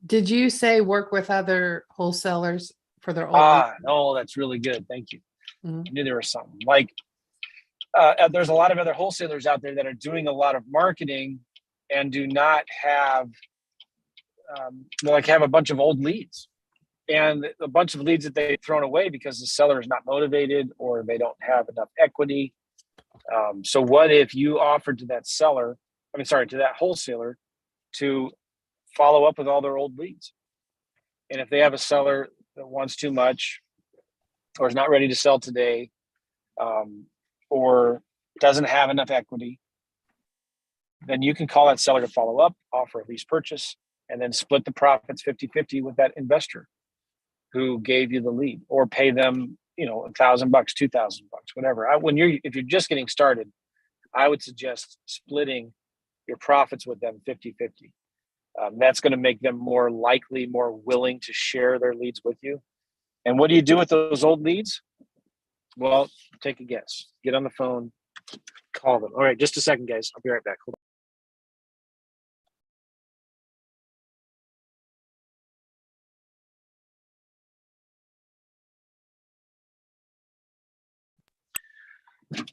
Did you say work with other wholesalers for their old? No, that's really good. Thank you. Mhm. I knew there was something. Like, there's a lot of other wholesalers out there that are doing a lot of marketing and do not have, have a bunch of old leads and a bunch of leads that they've thrown away because the seller is not motivated or they don't have enough equity. So what if you offered to that to that wholesaler to follow up with all their old leads? And if they have a seller that wants too much or is not ready to sell today, or doesn't have enough equity, then you can call that seller to follow up, offer a lease purchase, and then split the profits 50-50 with that investor who gave you the lead, or pay them, $1,000, $2,000, whatever. If you're just getting started, I would suggest splitting your profits with them 50-50. That's going to make them more likely, more willing to share their leads with you. And what do you do with those old leads? Well, take a guess. Get on the phone, call them. All right, just a second, guys. I'll be right back. Hold on.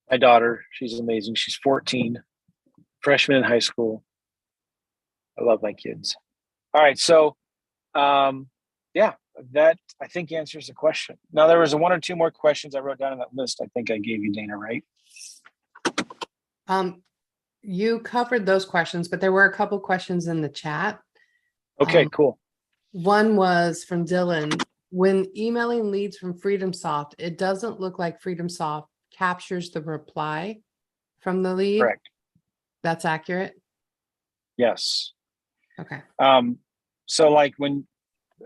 My daughter, she's amazing. She's 14, freshman in high school. I love my kids. All right, so that I think answers the question. Now, there was one or two more questions I wrote down on that list. I think I gave you, Dana, right? You covered those questions, but there were a couple questions in the chat. Okay, cool. One was from Dylan. When emailing leads from FreedomSoft, it doesn't look like FreedomSoft captures the reply from the lead. Correct. That's accurate? Yes. Okay. So like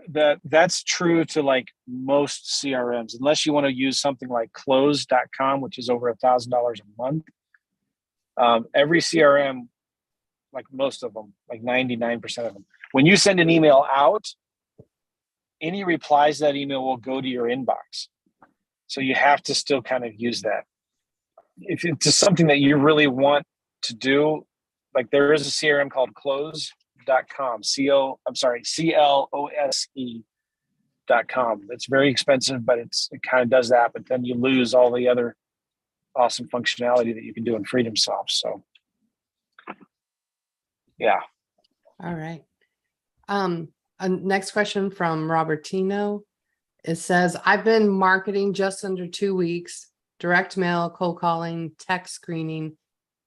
that's true to like most CRMs, unless you want to use something like close.com, which is over $1,000 a month. Every CRM, like most of them, like 99% of them, when you send an email out, any replies to that email will go to your inbox. So you have to still kind of use that. If it's just something that you really want to do, like there is a CRM called close.com, CLOSE.com. It's very expensive, but it kind of does that, but then you lose all the other awesome functionality that you can do in FreedomSoft. So yeah. All right. Next question from Robertino. It says, I've been marketing just under 2 weeks, direct mail, cold calling, text screening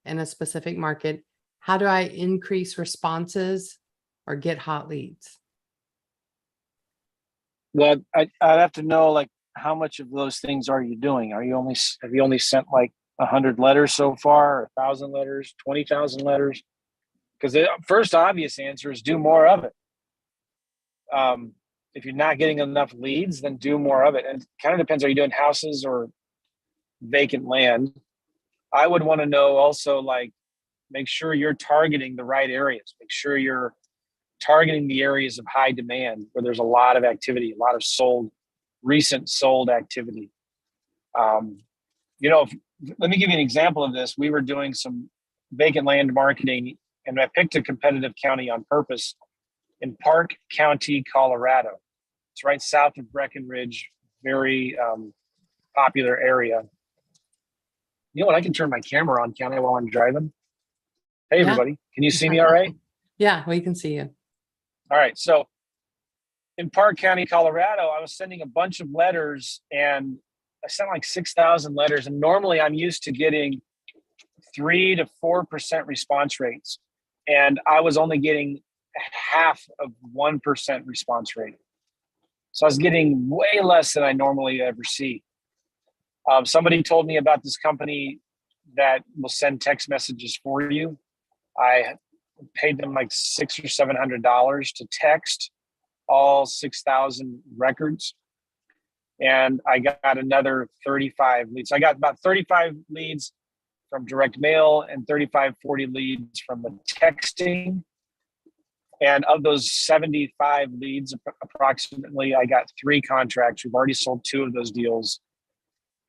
in a specific market. How do I increase responses or get hot leads? Well, I'd have to know like how much of those things are you doing? Have you only sent like 100 letters so far, or 1,000 letters, 20,000 letters? Because the first obvious answer is do more of it. If you're not getting enough leads, then do more of it. And it kind of depends. Are you doing houses or vacant land? I would want to know also, like, make sure you're targeting the right areas. Make sure you're targeting the areas of high demand where there's a lot of activity, a lot of recent sold activity. Let me give you an example of this. We were doing some vacant land marketing, and I picked a competitive county on purpose in Park County, Colorado. It's right south of Breckenridge, very popular area. You know what? I can turn my camera on, can I, while I'm driving? Hey, everybody. Can you see me all right? Yeah, we can see you. All right. So in Park County, Colorado, I was sending a bunch of letters, and I sent like 6,000 letters. And normally I'm used to getting 3 to 4% response rates. And I was only getting half of 1% response rate. So I was getting way less than I normally ever see. Somebody told me about this company that will send text messages for you. I paid them like $600 or $700 to text all 6,000 records. And I got another 35 leads. I got about 35 leads from direct mail and 35, 40 leads from the texting. And of those 75 leads, approximately, I got 3 contracts. We've already sold 2 of those deals.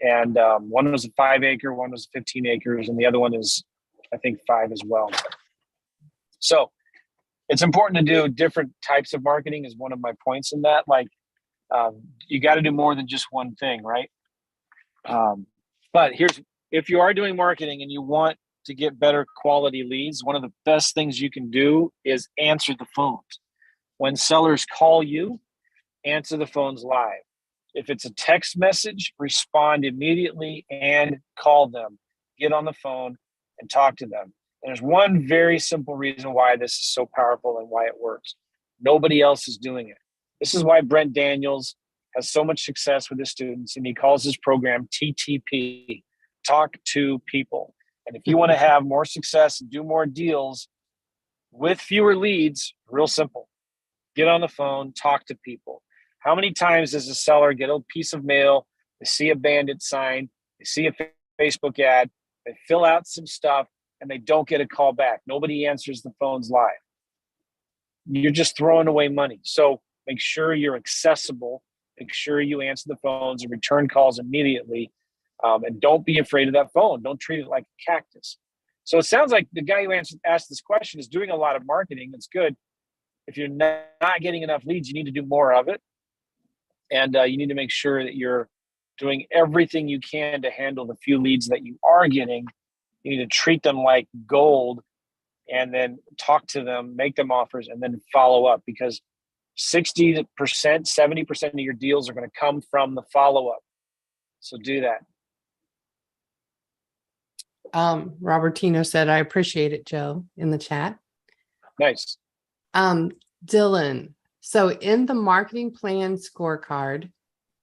And one was a 5 acre, one was 15 acres, and the other one is, I think, 5 as well. So it's important to do different types of marketing is one of my points in that. Like, you got to do more than just one thing, right? But if you are doing marketing and you want to get better quality leads, one of the best things you can do is answer the phones. When sellers call you, answer the phones live. If it's a text message, respond immediately and call them. Get on the phone and talk to them. And there's one very simple reason why this is so powerful and why it works. Nobody else is doing it. This is why Brent Daniels has so much success with his students, and he calls his program TTP, Talk to People. And if you want to have more success and do more deals with fewer leads, real simple. Get on the phone, talk to people. How many times does a seller get a piece of mail, they see a bandit sign, they see a Facebook ad, they fill out some stuff, and they don't get a call back? Nobody answers the phones live. You're just throwing away money. So make sure you're accessible. Make sure you answer the phones and return calls immediately. And don't be afraid of that phone. Don't treat it like a cactus. So it sounds like the guy who asked this question is doing a lot of marketing. It's good. If you're not getting enough leads, you need to do more of it. And you need to make sure that you're doing everything you can to handle the few leads that you are getting. You need to treat them like gold and then talk to them, make them offers, and then follow up, because 60%, 70% of your deals are going to come from the follow-up. So do that. Robertino said, I appreciate it, Joe, in the chat. Nice. Dylan, so in the marketing plan scorecard,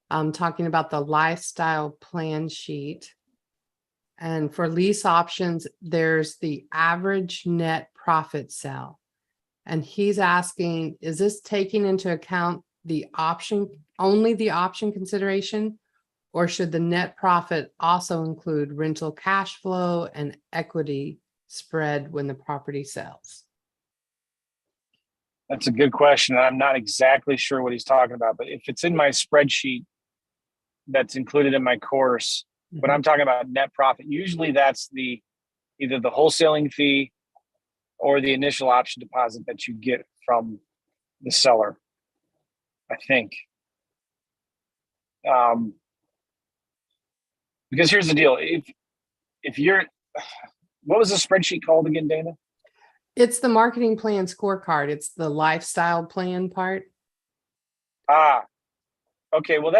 I'm talking about the lifestyle plan sheet. And for lease options, there's the average net profit sell. And he's asking, is this taking into account the option, only the option consideration? Or should the net profit also include rental cash flow and equity spread when the property sells? That's a good question. I'm not exactly sure what he's talking about, but if it's in my spreadsheet that's included in my course, when I'm talking about net profit, usually that's either the wholesaling fee or the initial option deposit that you get from the seller, I think. Because here's the deal. If you're, what was the spreadsheet called again, Dana? It's the marketing plan scorecard. It's the lifestyle plan part. Okay. Well,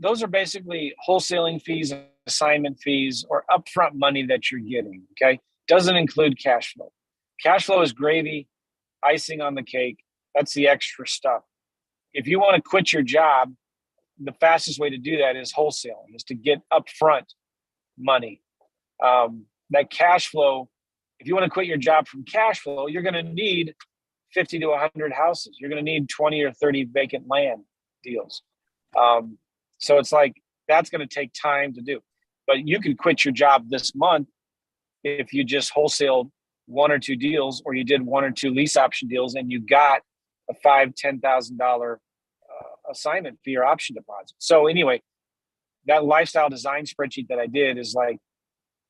those are basically wholesaling fees, assignment fees, or upfront money that you're getting. Okay. Doesn't include cash flow. Cash flow is gravy, icing on the cake. That's the extra stuff. If you want to quit your job, the fastest way to do that is wholesaling, is to get upfront money. That cash flow, if you want to quit your job from cash flow, you're going to need 50 to 100 houses. You're going to need 20 or 30 vacant land deals. So it's like, that's going to take time to do. But you can quit your job this month if you just wholesaled 1 or 2 deals, or you did 1 or 2 lease option deals, and you got a $5,000, $10,000 assignment fee or option deposit. So anyway, that lifestyle design spreadsheet that I did is like,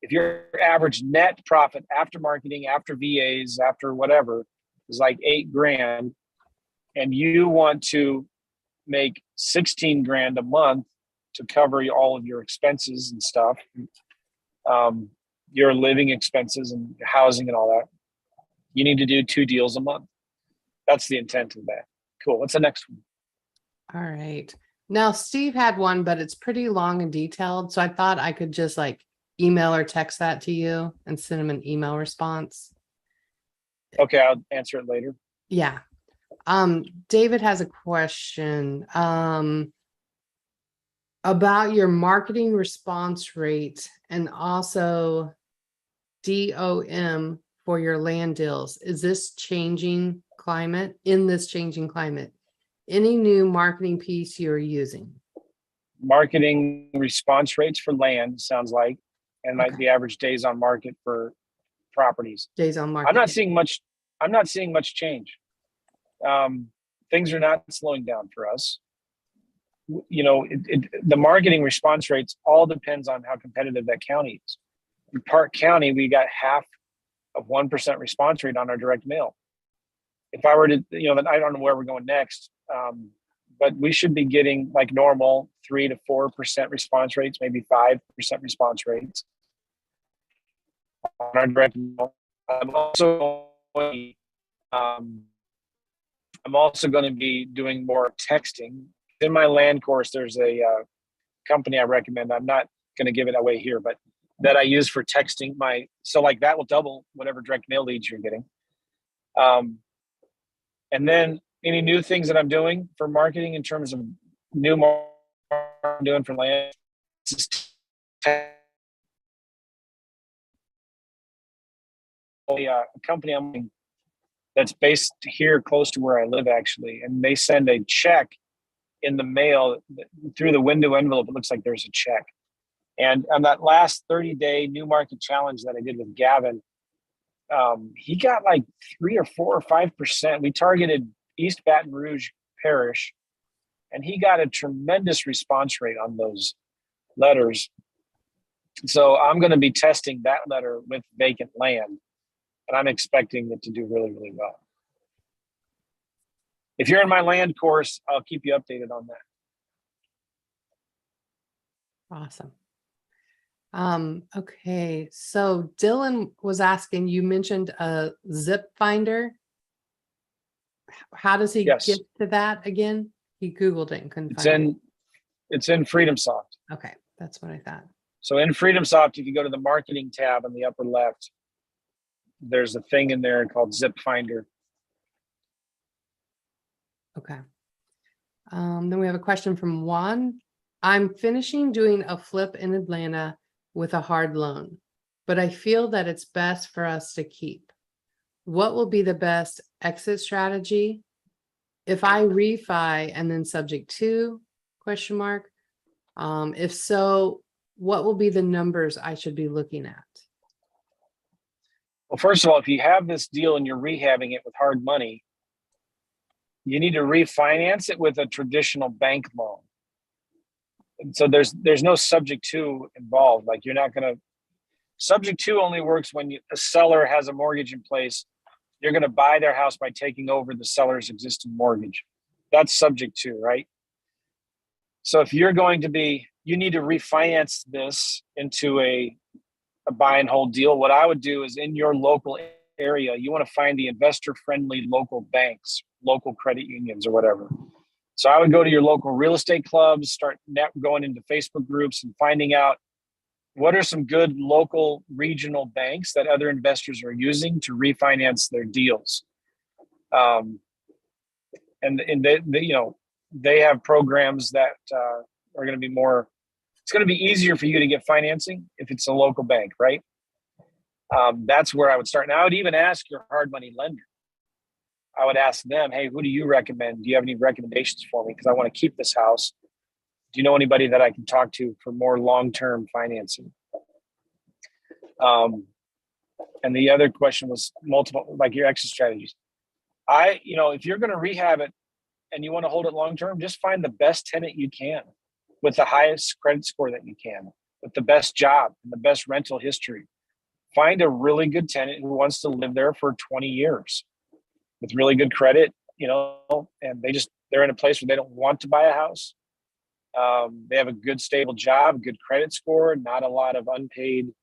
if your average net profit after marketing, after VAs, after whatever is like $8,000, and you want to make 16 grand a month to cover all of your expenses and stuff, your living expenses and housing and all that, you need to do 2 deals a month. That's the intent of that. Cool. What's the next one? All right. Now, Steve had one, but it's pretty long and detailed. So I thought I could just like email or text that to you and send him an email response. Okay, I'll answer it later. Yeah. David has a question about your marketing response rate, and also DOM for your land deals. Is this changing climate? In this changing climate, any new marketing piece you're using? Marketing response rates for land sounds like, and like Okay. the average days on market for properties. Days on market. I'm not seeing much change. Things are not slowing down for us. You know, the marketing response rates all depends on how competitive that county is. In Park County, we got half of 1% response rate on our direct mail. If I were to, you know, I don't know where we're going next, but we should be getting like normal 3 to 4% response rates, maybe 5% response rates on our direct mail. I'm also going to be doing more texting. In my land course, there's a company I recommend. I'm not going to give it away here, but that I use for texting so like that will double whatever direct mail leads you're getting. And then any new things that I'm doing for marketing in terms of new marketing I'm doing for land. A company I'm that's based here close to where I live actually, and they send a check in the mail through the window envelope. It looks like there's a check. And on that last 30-day new market challenge that I did with Gavin, he got like 3 or 4 or 5%. We targeted East Baton Rouge Parish, and he got a tremendous response rate on those letters. So I'm going to be testing that letter with vacant land, and I'm expecting it to do really, really well. If you're in my land course, I'll keep you updated on that. Awesome. Okay. So Dylan was asking, you mentioned a zip finder. How does he Yes. get to that again? He Googled it and couldn't find it. It's in FreedomSoft. Okay. That's what I thought. So in FreedomSoft, if you go to the marketing tab on the upper left, there's a thing in there called Zip Finder. Okay. Then we have a question from Juan. I'm finishing doing a flip in Atlanta with a hard loan, but I feel that it's best for us to keep. What will be the best exit strategy? If I refi and then subject to ? If so, what will be the numbers I should be looking at? Well, first of all, if you have this deal and you're rehabbing it with hard money, you need to refinance it with a traditional bank loan. And so there's no subject to involved. Like you're not going to, subject to only works when a seller has a mortgage in place. You're going to buy their house by taking over the seller's existing mortgage. That's subject to, right? So if you're going to be, you need to refinance this into a buy and hold deal. What I would do is in your local area, you want to find the investor-friendly local banks, local credit unions or whatever. So I would go to your local real estate clubs, start going into Facebook groups and finding out what are some good local regional banks that other investors are using to refinance their deals. And they you know, they have programs that are going to be more, it's going to be easier for you to get financing if it's a local bank, right? That's where I would start. And I would even ask your hard money lender. I would ask them, hey, who do you recommend? Do you have any recommendations for me? Because I want to keep this house. Do you know anybody that I can talk to for more long-term financing? And the other question was multiple, like your exit strategies. If you're going to rehab it and you want to hold it long-term, just find the best tenant you can with the highest credit score that you can, with the best job and the best rental history. Find a really good tenant who wants to live there for 20 years with really good credit, and they're in a place where they don't want to buy a house. They have a good, stable job, good credit score, not a lot of unpaid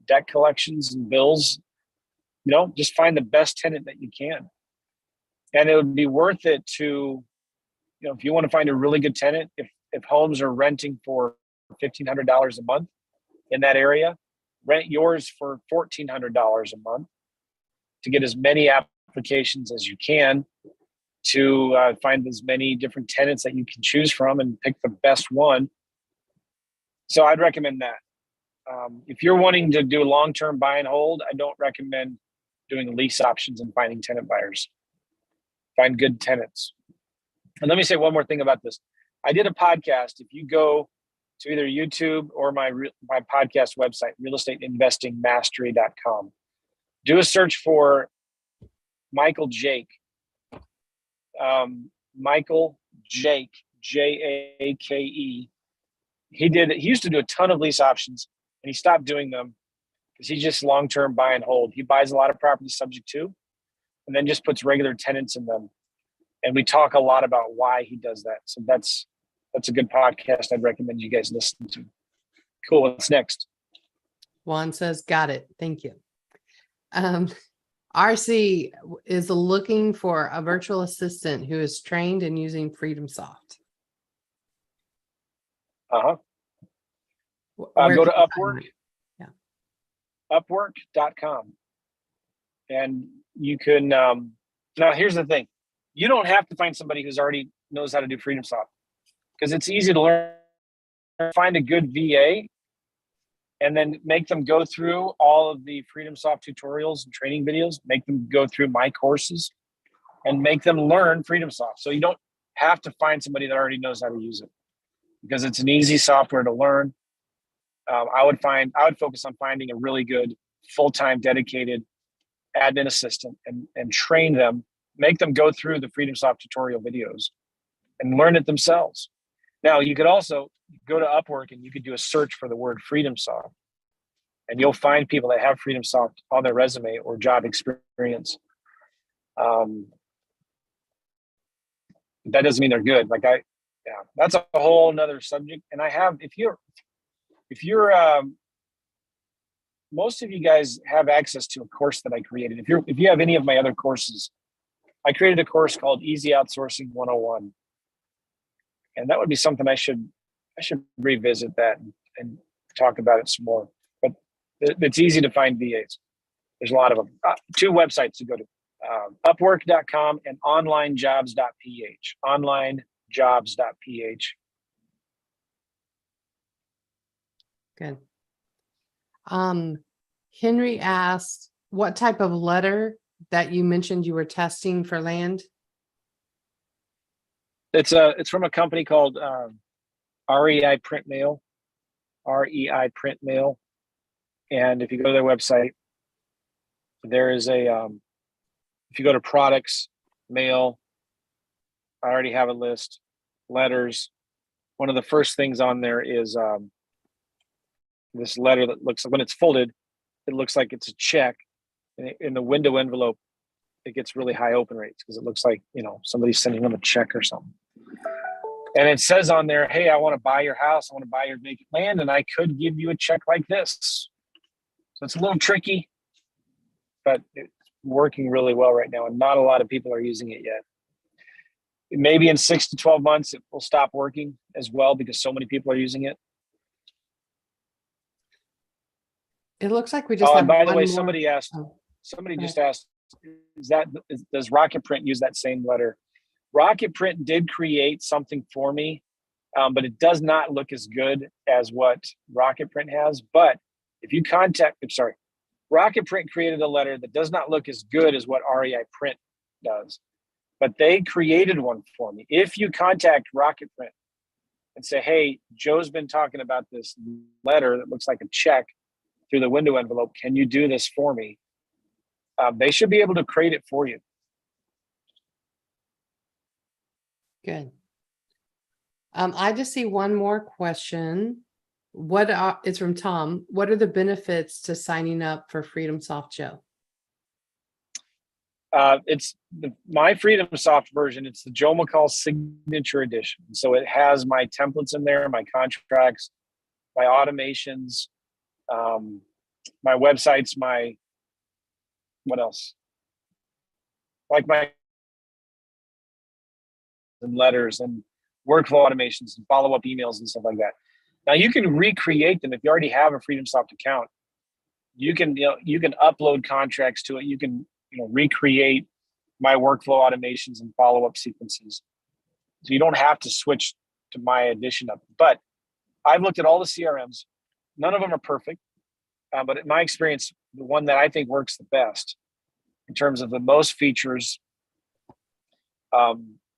debt collections and bills. Just find the best tenant that you can. And it would be worth it to, if you want to find a really good tenant, if homes are renting for $1,500 a month in that area, rent yours for $1,400 a month to get as many applications as you can to find as many different tenants that you can choose from and pick the best one. So I'd recommend that. If you're wanting to do long-term buy and hold, I don't recommend doing lease options and finding tenant buyers. Find good tenants. And let me say one more thing about this. I did a podcast. If you go to either YouTube or my podcast website, realestateinvestingmastery.com, do a search for Michael Jake. Michael Jake, Jake. He used to do a ton of lease options and he stopped doing them because he's just long-term buy and hold. He buys a lot of properties subject to, and then just puts regular tenants in them. And we talk a lot about why he does that. So that's a good podcast. I'd recommend you guys listen to. Cool. What's next? Juan says, got it. Thank you. RC is looking for a virtual assistant who is trained in using FreedomSoft. Go Where to can you find Upwork. that? Yeah. Upwork.com. And you can, now here's the thing. You don't have to find somebody who's already knows how to do FreedomSoft because it's easy to learn. Find a good VA and then make them go through all of the FreedomSoft tutorials and training videos, make them go through my courses and make them learn FreedomSoft. So you don't have to find somebody that already knows how to use it because it's an easy software to learn. I would focus on finding a really good full-time dedicated admin assistant and train them, make them go through the FreedomSoft tutorial videos and learn it themselves. Now you could also go to Upwork and you could do a search for the word FreedomSoft and you'll find people that have FreedomSoft on their resume or job experience. That doesn't mean they're good. That's a whole nother subject. And if you're most of you guys have access to a course that I created. If you have any of my other courses, I created a course called Easy Outsourcing 101. And that would be something I should revisit that and talk about it some more. But it's easy to find VAs. There's a lot of them. 2 websites to go to, Upwork.com and onlinejobs.ph. Onlinejobs.ph. Good. Henry asked what type of letter that you mentioned you were testing for land. It's from a company called REI Print Mail. REI Print Mail. And if you go to their website, there is if you go to products, mail, I already have a list, letters. One of the first things on there is this letter that looks, when it's folded, it looks like it's a check. And in the window envelope, it gets really high open rates because it looks like, somebody's sending them a check or something. And it says on there, hey, I want to buy your house. I want to buy your vacant land, and I could give you a check like this. So it's a little tricky, but it's working really well right now. And not a lot of people are using it yet. Maybe in 6 to 12 months, it will stop working as well because so many people are using it. It looks like we just Oh, have and by the one way, more. somebody just asked, does Rocket Print use that same letter? Rocket Print did create something for me, but it does not look as good as what Rocket Print has. But if you Rocket Print created a letter that does not look as good as what REI Print does, but they created one for me. If you contact Rocket Print and say, hey, Joe's been talking about this letter that looks like a check through the window envelope, can you do this for me? They should be able to create it for you. Good. I just see one more question. It's from Tom. What are the benefits to signing up for FreedomSoft, Joe? It's my FreedomSoft version. It's the Joe McCall Signature Edition. So it has my templates in there, my contracts, my automations, my websites, what else? Like my and letters and workflow automations and follow-up emails and stuff like that. Now you can recreate them if you already have a FreedomSoft account. You can upload contracts to it. You can recreate my workflow automations and follow-up sequences. So you don't have to switch to my edition of it. But I've looked at all the CRMs. None of them are perfect, but in my experience, the one that I think works the best in terms of the most features,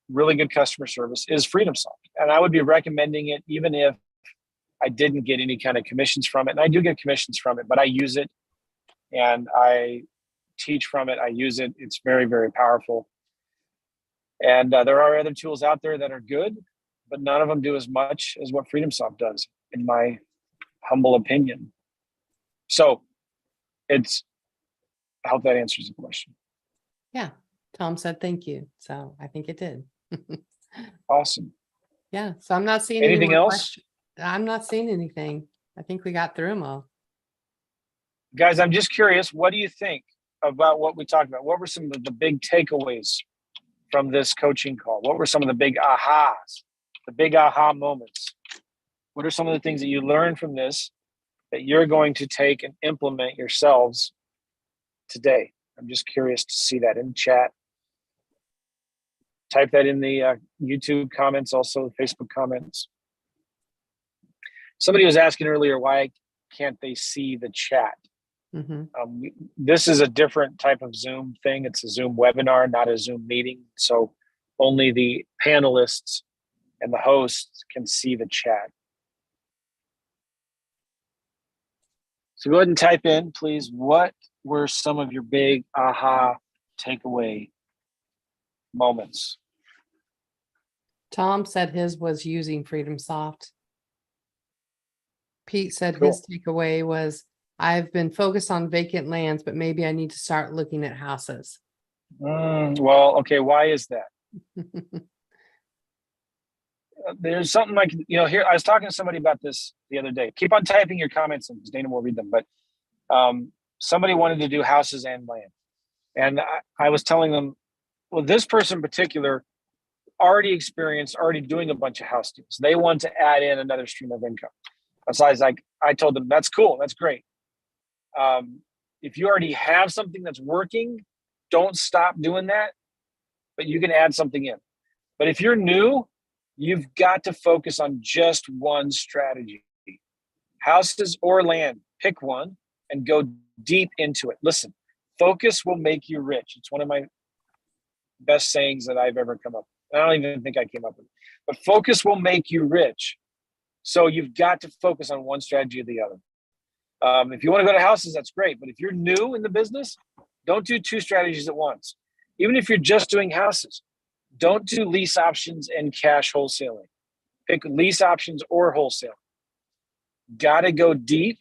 really good customer service, is FreedomSoft. And I would be recommending it even if I didn't get any kind of commissions from it. And I do get commissions from it, but I use it and I teach from it. I use it. It's very, very powerful. And there are other tools out there that are good, but none of them do as much as what FreedomSoft does, in my humble opinion. So I hope that answers the question. Yeah. Tom said thank you. So I think it did. Awesome. Yeah. So I'm not seeing any Anything more else? questions. I'm not seeing anything. I think we got through them all. Guys, I'm just curious, what do you think about what we talked about? What were some of the big takeaways from this coaching call? What were some of the big ahas, the big aha moments? What are some of the things that you learned from this that you're going to take and implement yourselves today? I'm just curious to see that in chat. Type that in the YouTube comments, also the Facebook comments. Somebody was asking earlier, why can't they see the chat? Mhm. This is a different type of Zoom thing. It's a Zoom webinar, not a Zoom meeting. So only the panelists and the hosts can see the chat. So go ahead and type in, please, what were some of your big aha takeaway moments? Tom said his was using FreedomSoft. Pete said Cool. his takeaway was, I've been focused on vacant lands, but maybe I need to start looking at houses. Well, okay, why is that? There's something like, here, I was talking to somebody about this the other day. Keep on typing your comments in because Dana will read them. But somebody wanted to do houses and land. And I was telling them, well, this person in particular already doing a bunch of house deals. They want to add in another stream of income. So I told them, that's cool. That's great. If you already have something that's working, don't stop doing that, but you can add something in. But if you're new, you've got to focus on just one strategy. Houses or land, pick one and go deep into it. Listen, focus will make you rich. It's one of my best sayings that I've ever come up with. I don't even think I came up with it, but focus will make you rich. So you've got to focus on one strategy or the other. If you want to go to houses, that's great. But if you're new in the business, don't do two strategies at once. Even if you're just doing houses, don't do lease options and cash wholesaling. Pick lease options or wholesale. Got to go deep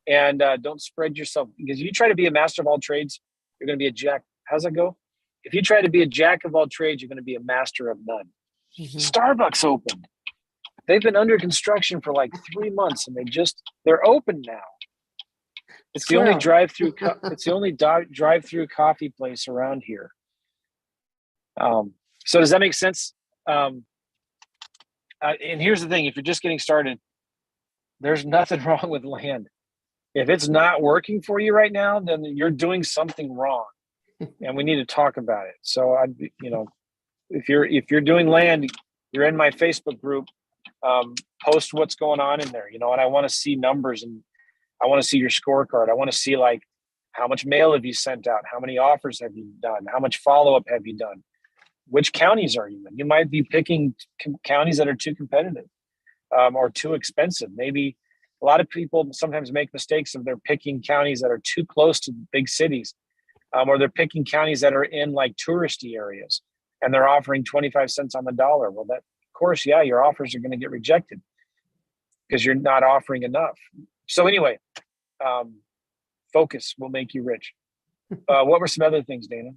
and don't spread yourself, because you try to be a master of all trades, you're going to be a jack. How's that go? If you try to be a jack of all trades, you're going to be a master of none. Mhm. Starbucks opened. They've been under construction for like 3 months and they're open now. It's the only drive-through. It's the only drive-through coffee place around here. So does that make sense? And here's the thing: if you're just getting started, there's nothing wrong with land. If it's not working for you right now, then you're doing something wrong, and we need to talk about it. So if you're doing land, you're in my Facebook group. Post what's going on in there, and I want to see numbers, and I want to see your scorecard. I want to see like how much mail have you sent out, how many offers have you done, how much follow-up have you done, which counties are you in? You might be picking counties that are too competitive or too expensive. Maybe a lot of people sometimes make mistakes of they're picking counties that are too close to big cities, or they're picking counties that are in like touristy areas and they're offering 25 cents on the dollar. Well, that, of course, yeah, your offers are going to get rejected because you're not offering enough. So anyway, focus will make you rich. What were some other things, Dana?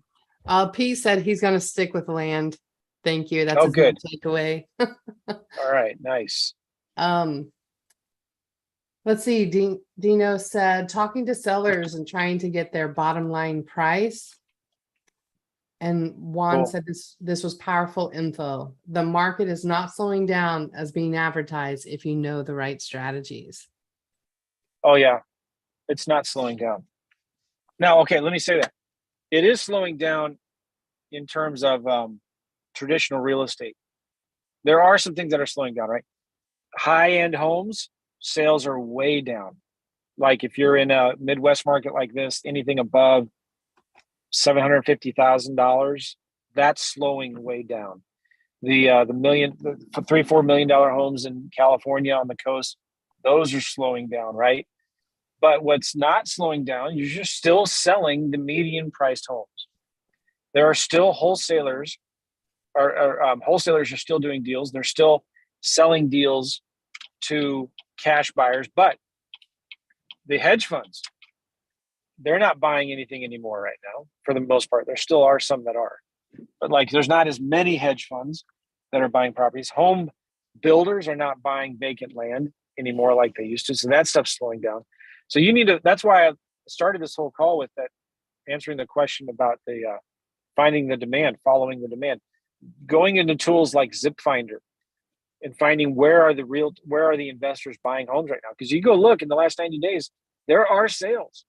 Pete said he's going to stick with land. Thank you. That's Oh, his good. takeaway. All right, nice. Let's see. Dino said talking to sellers and trying to get their bottom line price. And Juan Cool. said this was powerful info. The market is not slowing down as being advertised if you know the right strategies. Oh yeah, it's not slowing down. Now, okay, let me say that. It is slowing down in terms of traditional real estate. There are some things that are slowing down, right? High-end homes, sales are way down. Like if you're in a Midwest market like this, anything above $750,000, that's slowing way down. The $3-4 million homes in California on the coast, those are slowing down, right? But what's not slowing down, you're just still selling the median priced homes. There are still wholesalers, wholesalers are still doing deals. They're still selling deals to cash buyers, but the hedge funds, they're not buying anything anymore right now for the most part. There still are some that are, but like there's not as many hedge funds that are buying properties. Home builders are not buying vacant land anymore like they used to. So that stuff's slowing down. So you need to, that's why I started this whole call with that, answering the question about the finding the demand, following the demand, going into tools like Zip Finder and finding where are the investors buying homes right now. Because you go look in the last 90 days, there are sales.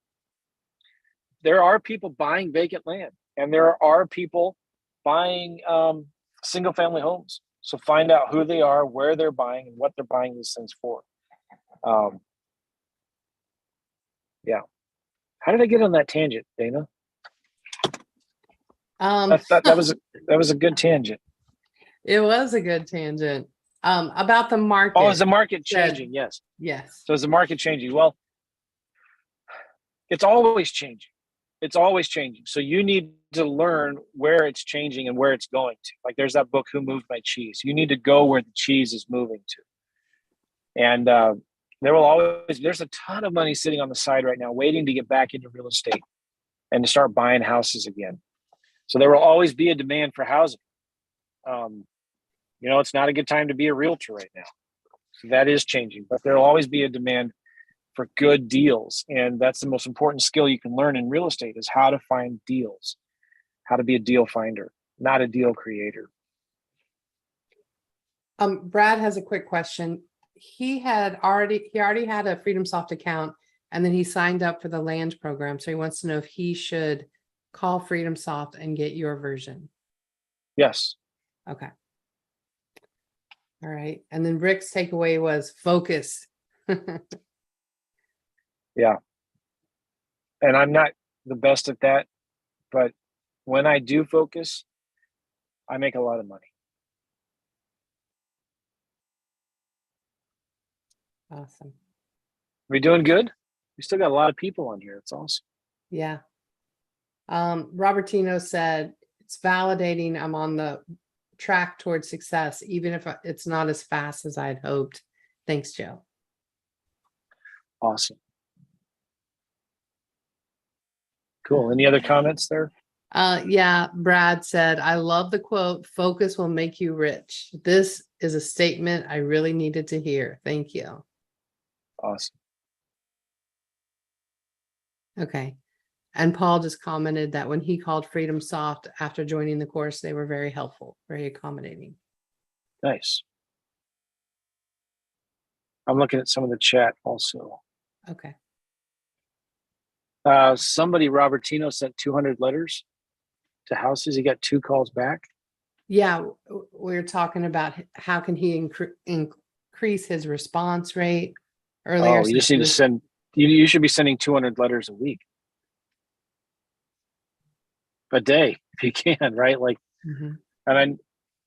There are people buying vacant land, and there are people buying single family homes. So find out who they are, where they're buying, and what they're buying these things for. Yeah. How did I get on that tangent, Dana? That was a good tangent. It was a good tangent. About the market. Oh, is the market changing? Yes. Yes. So is the market changing? Well, it's always changing. It's always changing. So you need to learn where it's changing and where it's going to. Like there's that book, Who Moved My Cheese? You need to go where the cheese is moving to. And there's a ton of money sitting on the side right now waiting to get back into real estate and to start buying houses again. So there will always be a demand for housing. It's not a good time to be a realtor right now. So that is changing, but there will always be a demand for good deals. And that's the most important skill you can learn in real estate is how to find deals, how to be a deal finder, not a deal creator. Brad has a quick question. He already had a Freedom Soft account, and then he signed up for the land program. So he wants to know if he should call Freedom Soft and get your version. Yes. Okay. All right. And then Rick's takeaway was focus. Yeah. And I'm not the best at that, but when I do focus, I make a lot of money. Awesome. We doing good? We still got a lot of people on here. It's awesome. Yeah. Robertino said, it's validating I'm on the track towards success, even if it's not as fast as I'd hoped. Thanks, Joe. Awesome. Cool. Any other comments there? Yeah, Brad said, I love the quote, focus will make you rich. This is a statement I really needed to hear. Thank you. Awesome. Okay. And Paul just commented that when he called Freedom Soft after joining the course, they were very helpful, very accommodating. Nice. I'm looking at some of the chat also. Okay. Somebody, Robertino, sent 200 letters to houses. He got 2 calls back. Yeah, we're talking about how can he increase his response rate earlier. Oh, you just need to send, you should be sending 200 letters a week. A day, if you can, right? Like, Mhm. and then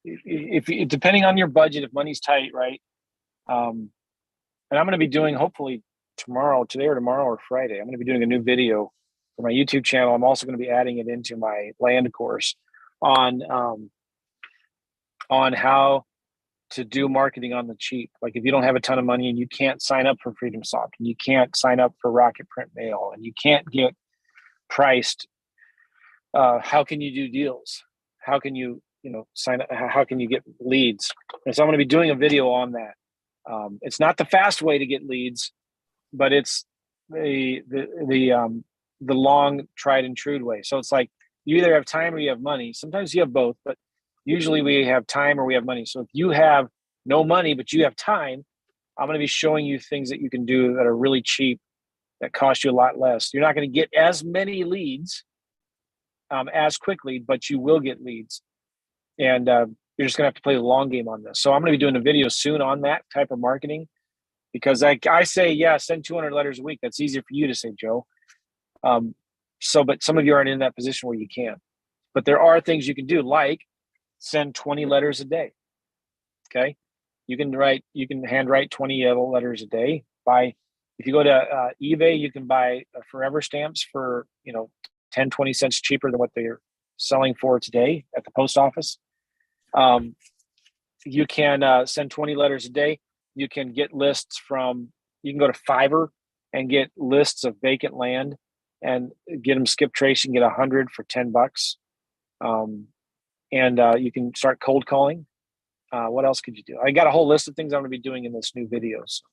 if depending on your budget, if money's tight, right? And I'm going to be doing hopefully today or tomorrow or Friday, I'm going to be doing a new video for my YouTube channel. I'm also going to be adding it into my land course on how to do marketing on the cheap. Like if you don't have a ton of money and you can't sign up for Freedom Soft and you can't sign up for Rocket Print Mail and you can't get priced, how can you do deals? How can you sign up? How can you get leads? And so I'm going to be doing a video on that. It's not the fast way to get leads, but it's the long tried and true way. So it's like you either have time or you have money. Sometimes you have both, but usually we have time or we have money. So if you have no money, but you have time, I'm going to be showing you things that you can do that are really cheap, that cost you a lot less. You're not going to get as many leads as quickly, but you will get leads. And you're just going to have to play the long game on this. So I'm going to be doing a video soon on that type of marketing. because I say, yeah, send 200 letters a week. That's easier for you to say, Joe. But some of you aren't in that position where you can. But there are things you can do, like send 20 letters a day. Okay, you can handwrite 20 letters a day. If you go to eBay, you can buy forever stamps for 10, 20 cents cheaper than what they're selling for today at the post office. You can send 20 letters a day. You can get lists you can go to Fiverr and get lists of vacant land and get them skip trace. You can get 100 for $10. You can start cold calling. What else could you do? I got a whole list of things I'm going to be doing in this new video. So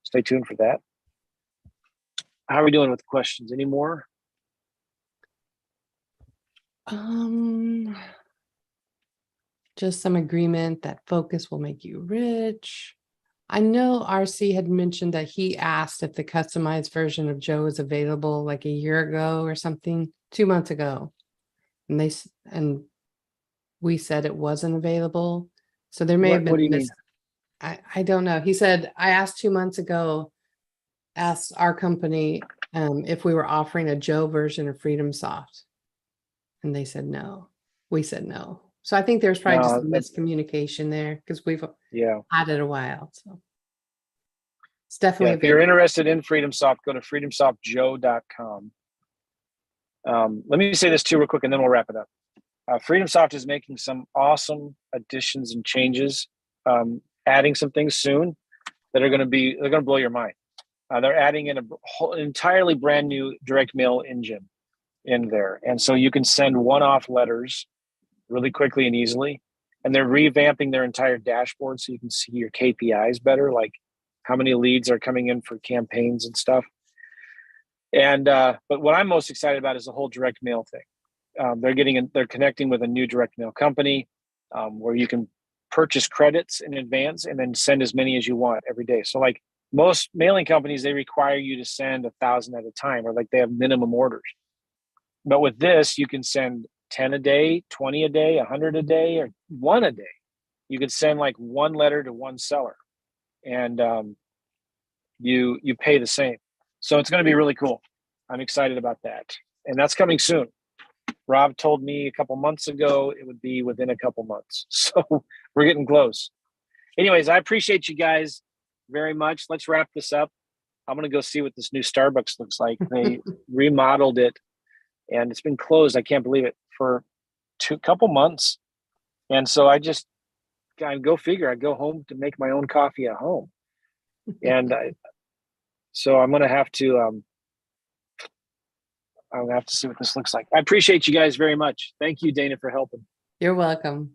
stay tuned for that. How are we doing with questions? Any more? Just some agreement that focus will make you rich. I know RC had mentioned that he asked if the customized version of Joe is available like a year ago or something, 2 months ago. And we said it wasn't available. So there may have What do you been mean? I don't know. He said, I asked 2 months ago, asked our company if we were offering a Joe version of Freedom Soft. And they said no. We said no. So I think there's probably just a miscommunication there because we've had it a while. So it's definitely if you're interested in FreedomSoft, go to freedomsoftjoe.com. Let me say this too real quick and then we'll wrap it up. FreedomSoft is making some awesome additions and changes, adding some things soon that are going to blow your mind. They're adding in an entirely brand new direct mail engine in there. And so you can send one-off letters really quickly and easily. And they're revamping their entire dashboard so you can see your KPIs better, like how many leads are coming in for campaigns and stuff. And but what I'm most excited about is the whole direct mail thing. They're connecting with a new direct mail company where you can purchase credits in advance and then send as many as you want every day. So like most mailing companies, they require you to send 1,000 at a time, or like they have minimum orders. But with this, you can send 10 a day, 20 a day, 100 a day, or 1 a day. You could send like 1 letter to 1 seller, and you pay the same. So it's going to be really cool. I'm excited about that, and that's coming soon. Rob told me a couple months ago it would be within a couple months, so we're getting close. Anyways, I appreciate you guys very much. Let's wrap this up. I'm going to go see what this new Starbucks looks like. They remodeled it, and it's been closed. I can't believe it, for couple months. And so I go figure. I go home to make my own coffee at home. And so I'm going to have to see what this looks like. I appreciate you guys very much. Thank you, Dana, for helping. You're welcome.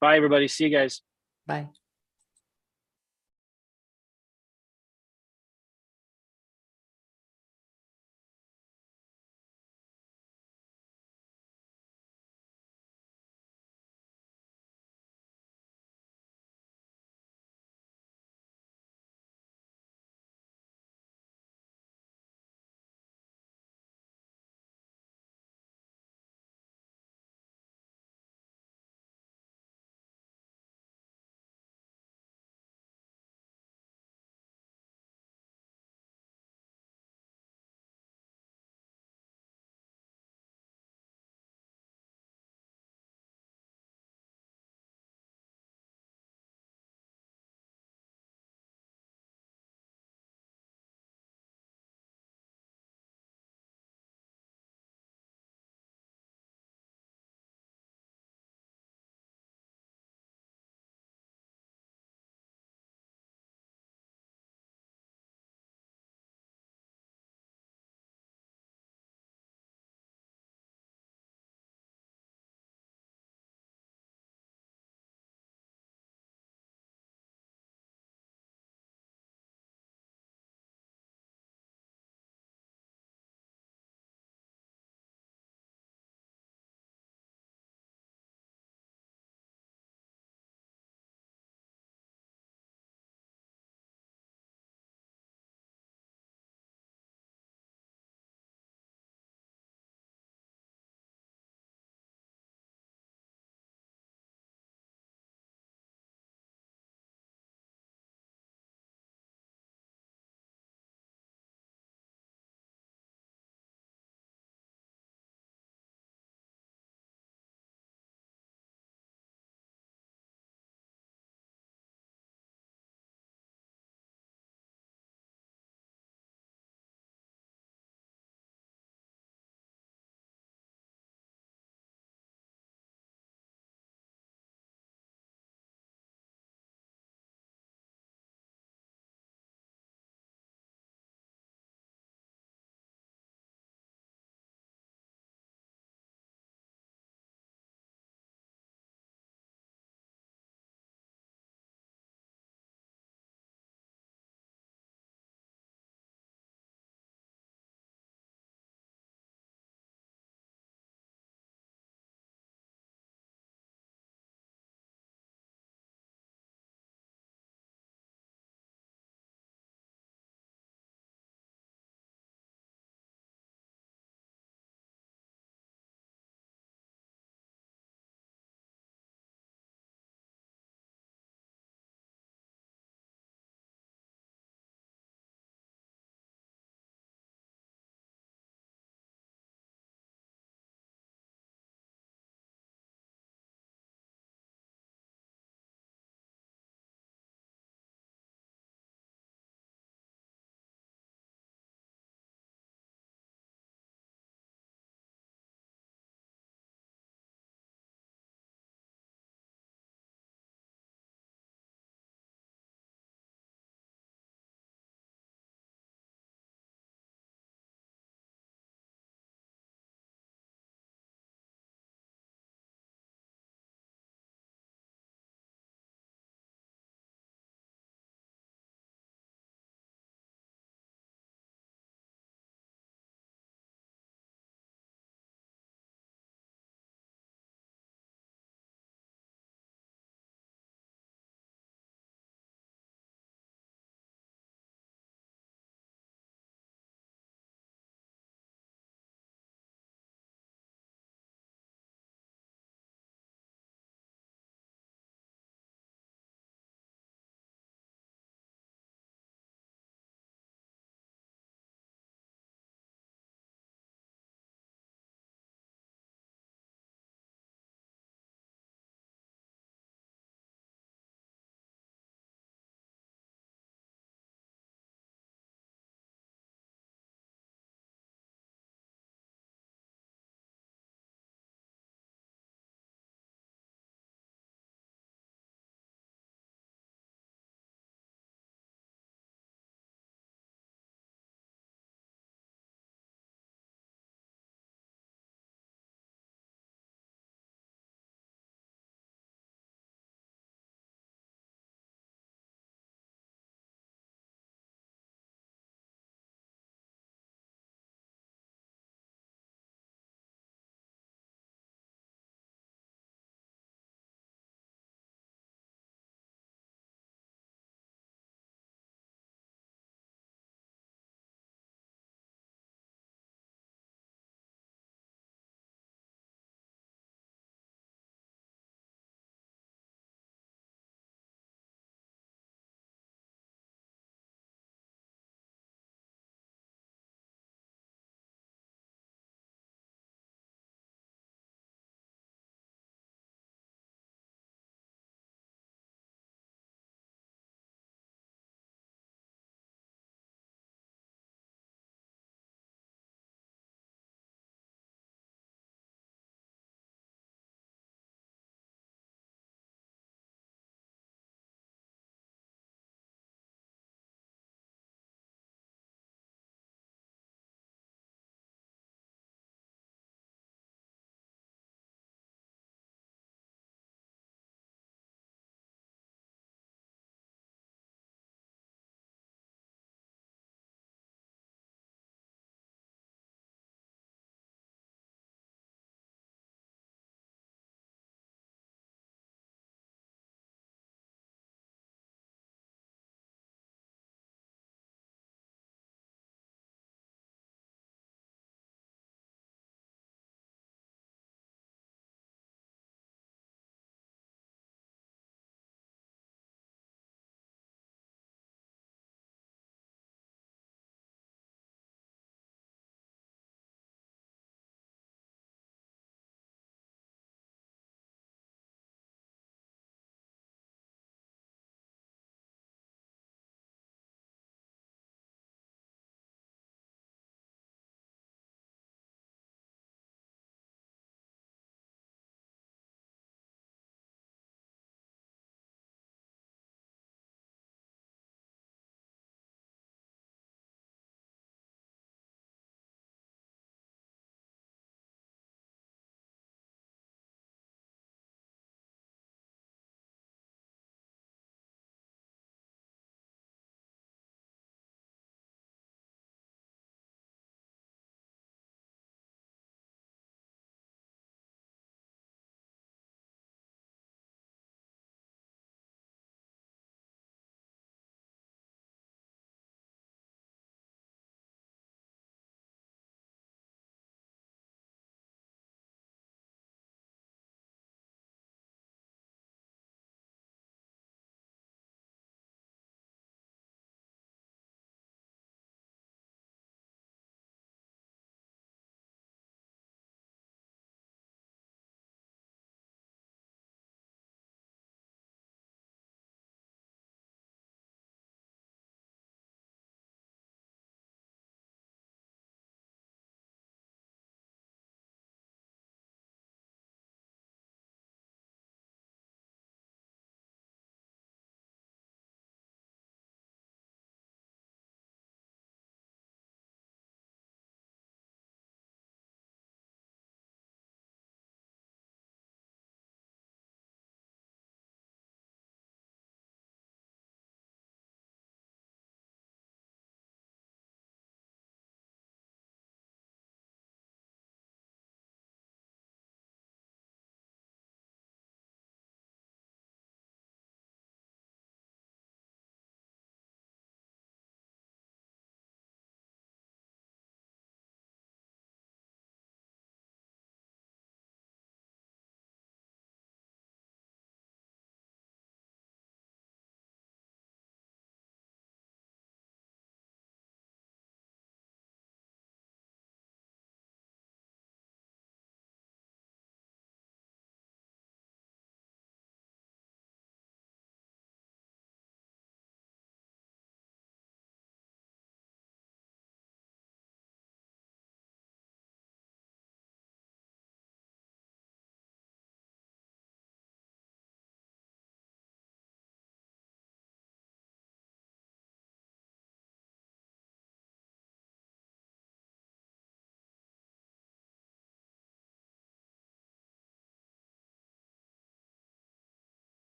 Bye, everybody. See you guys. Bye.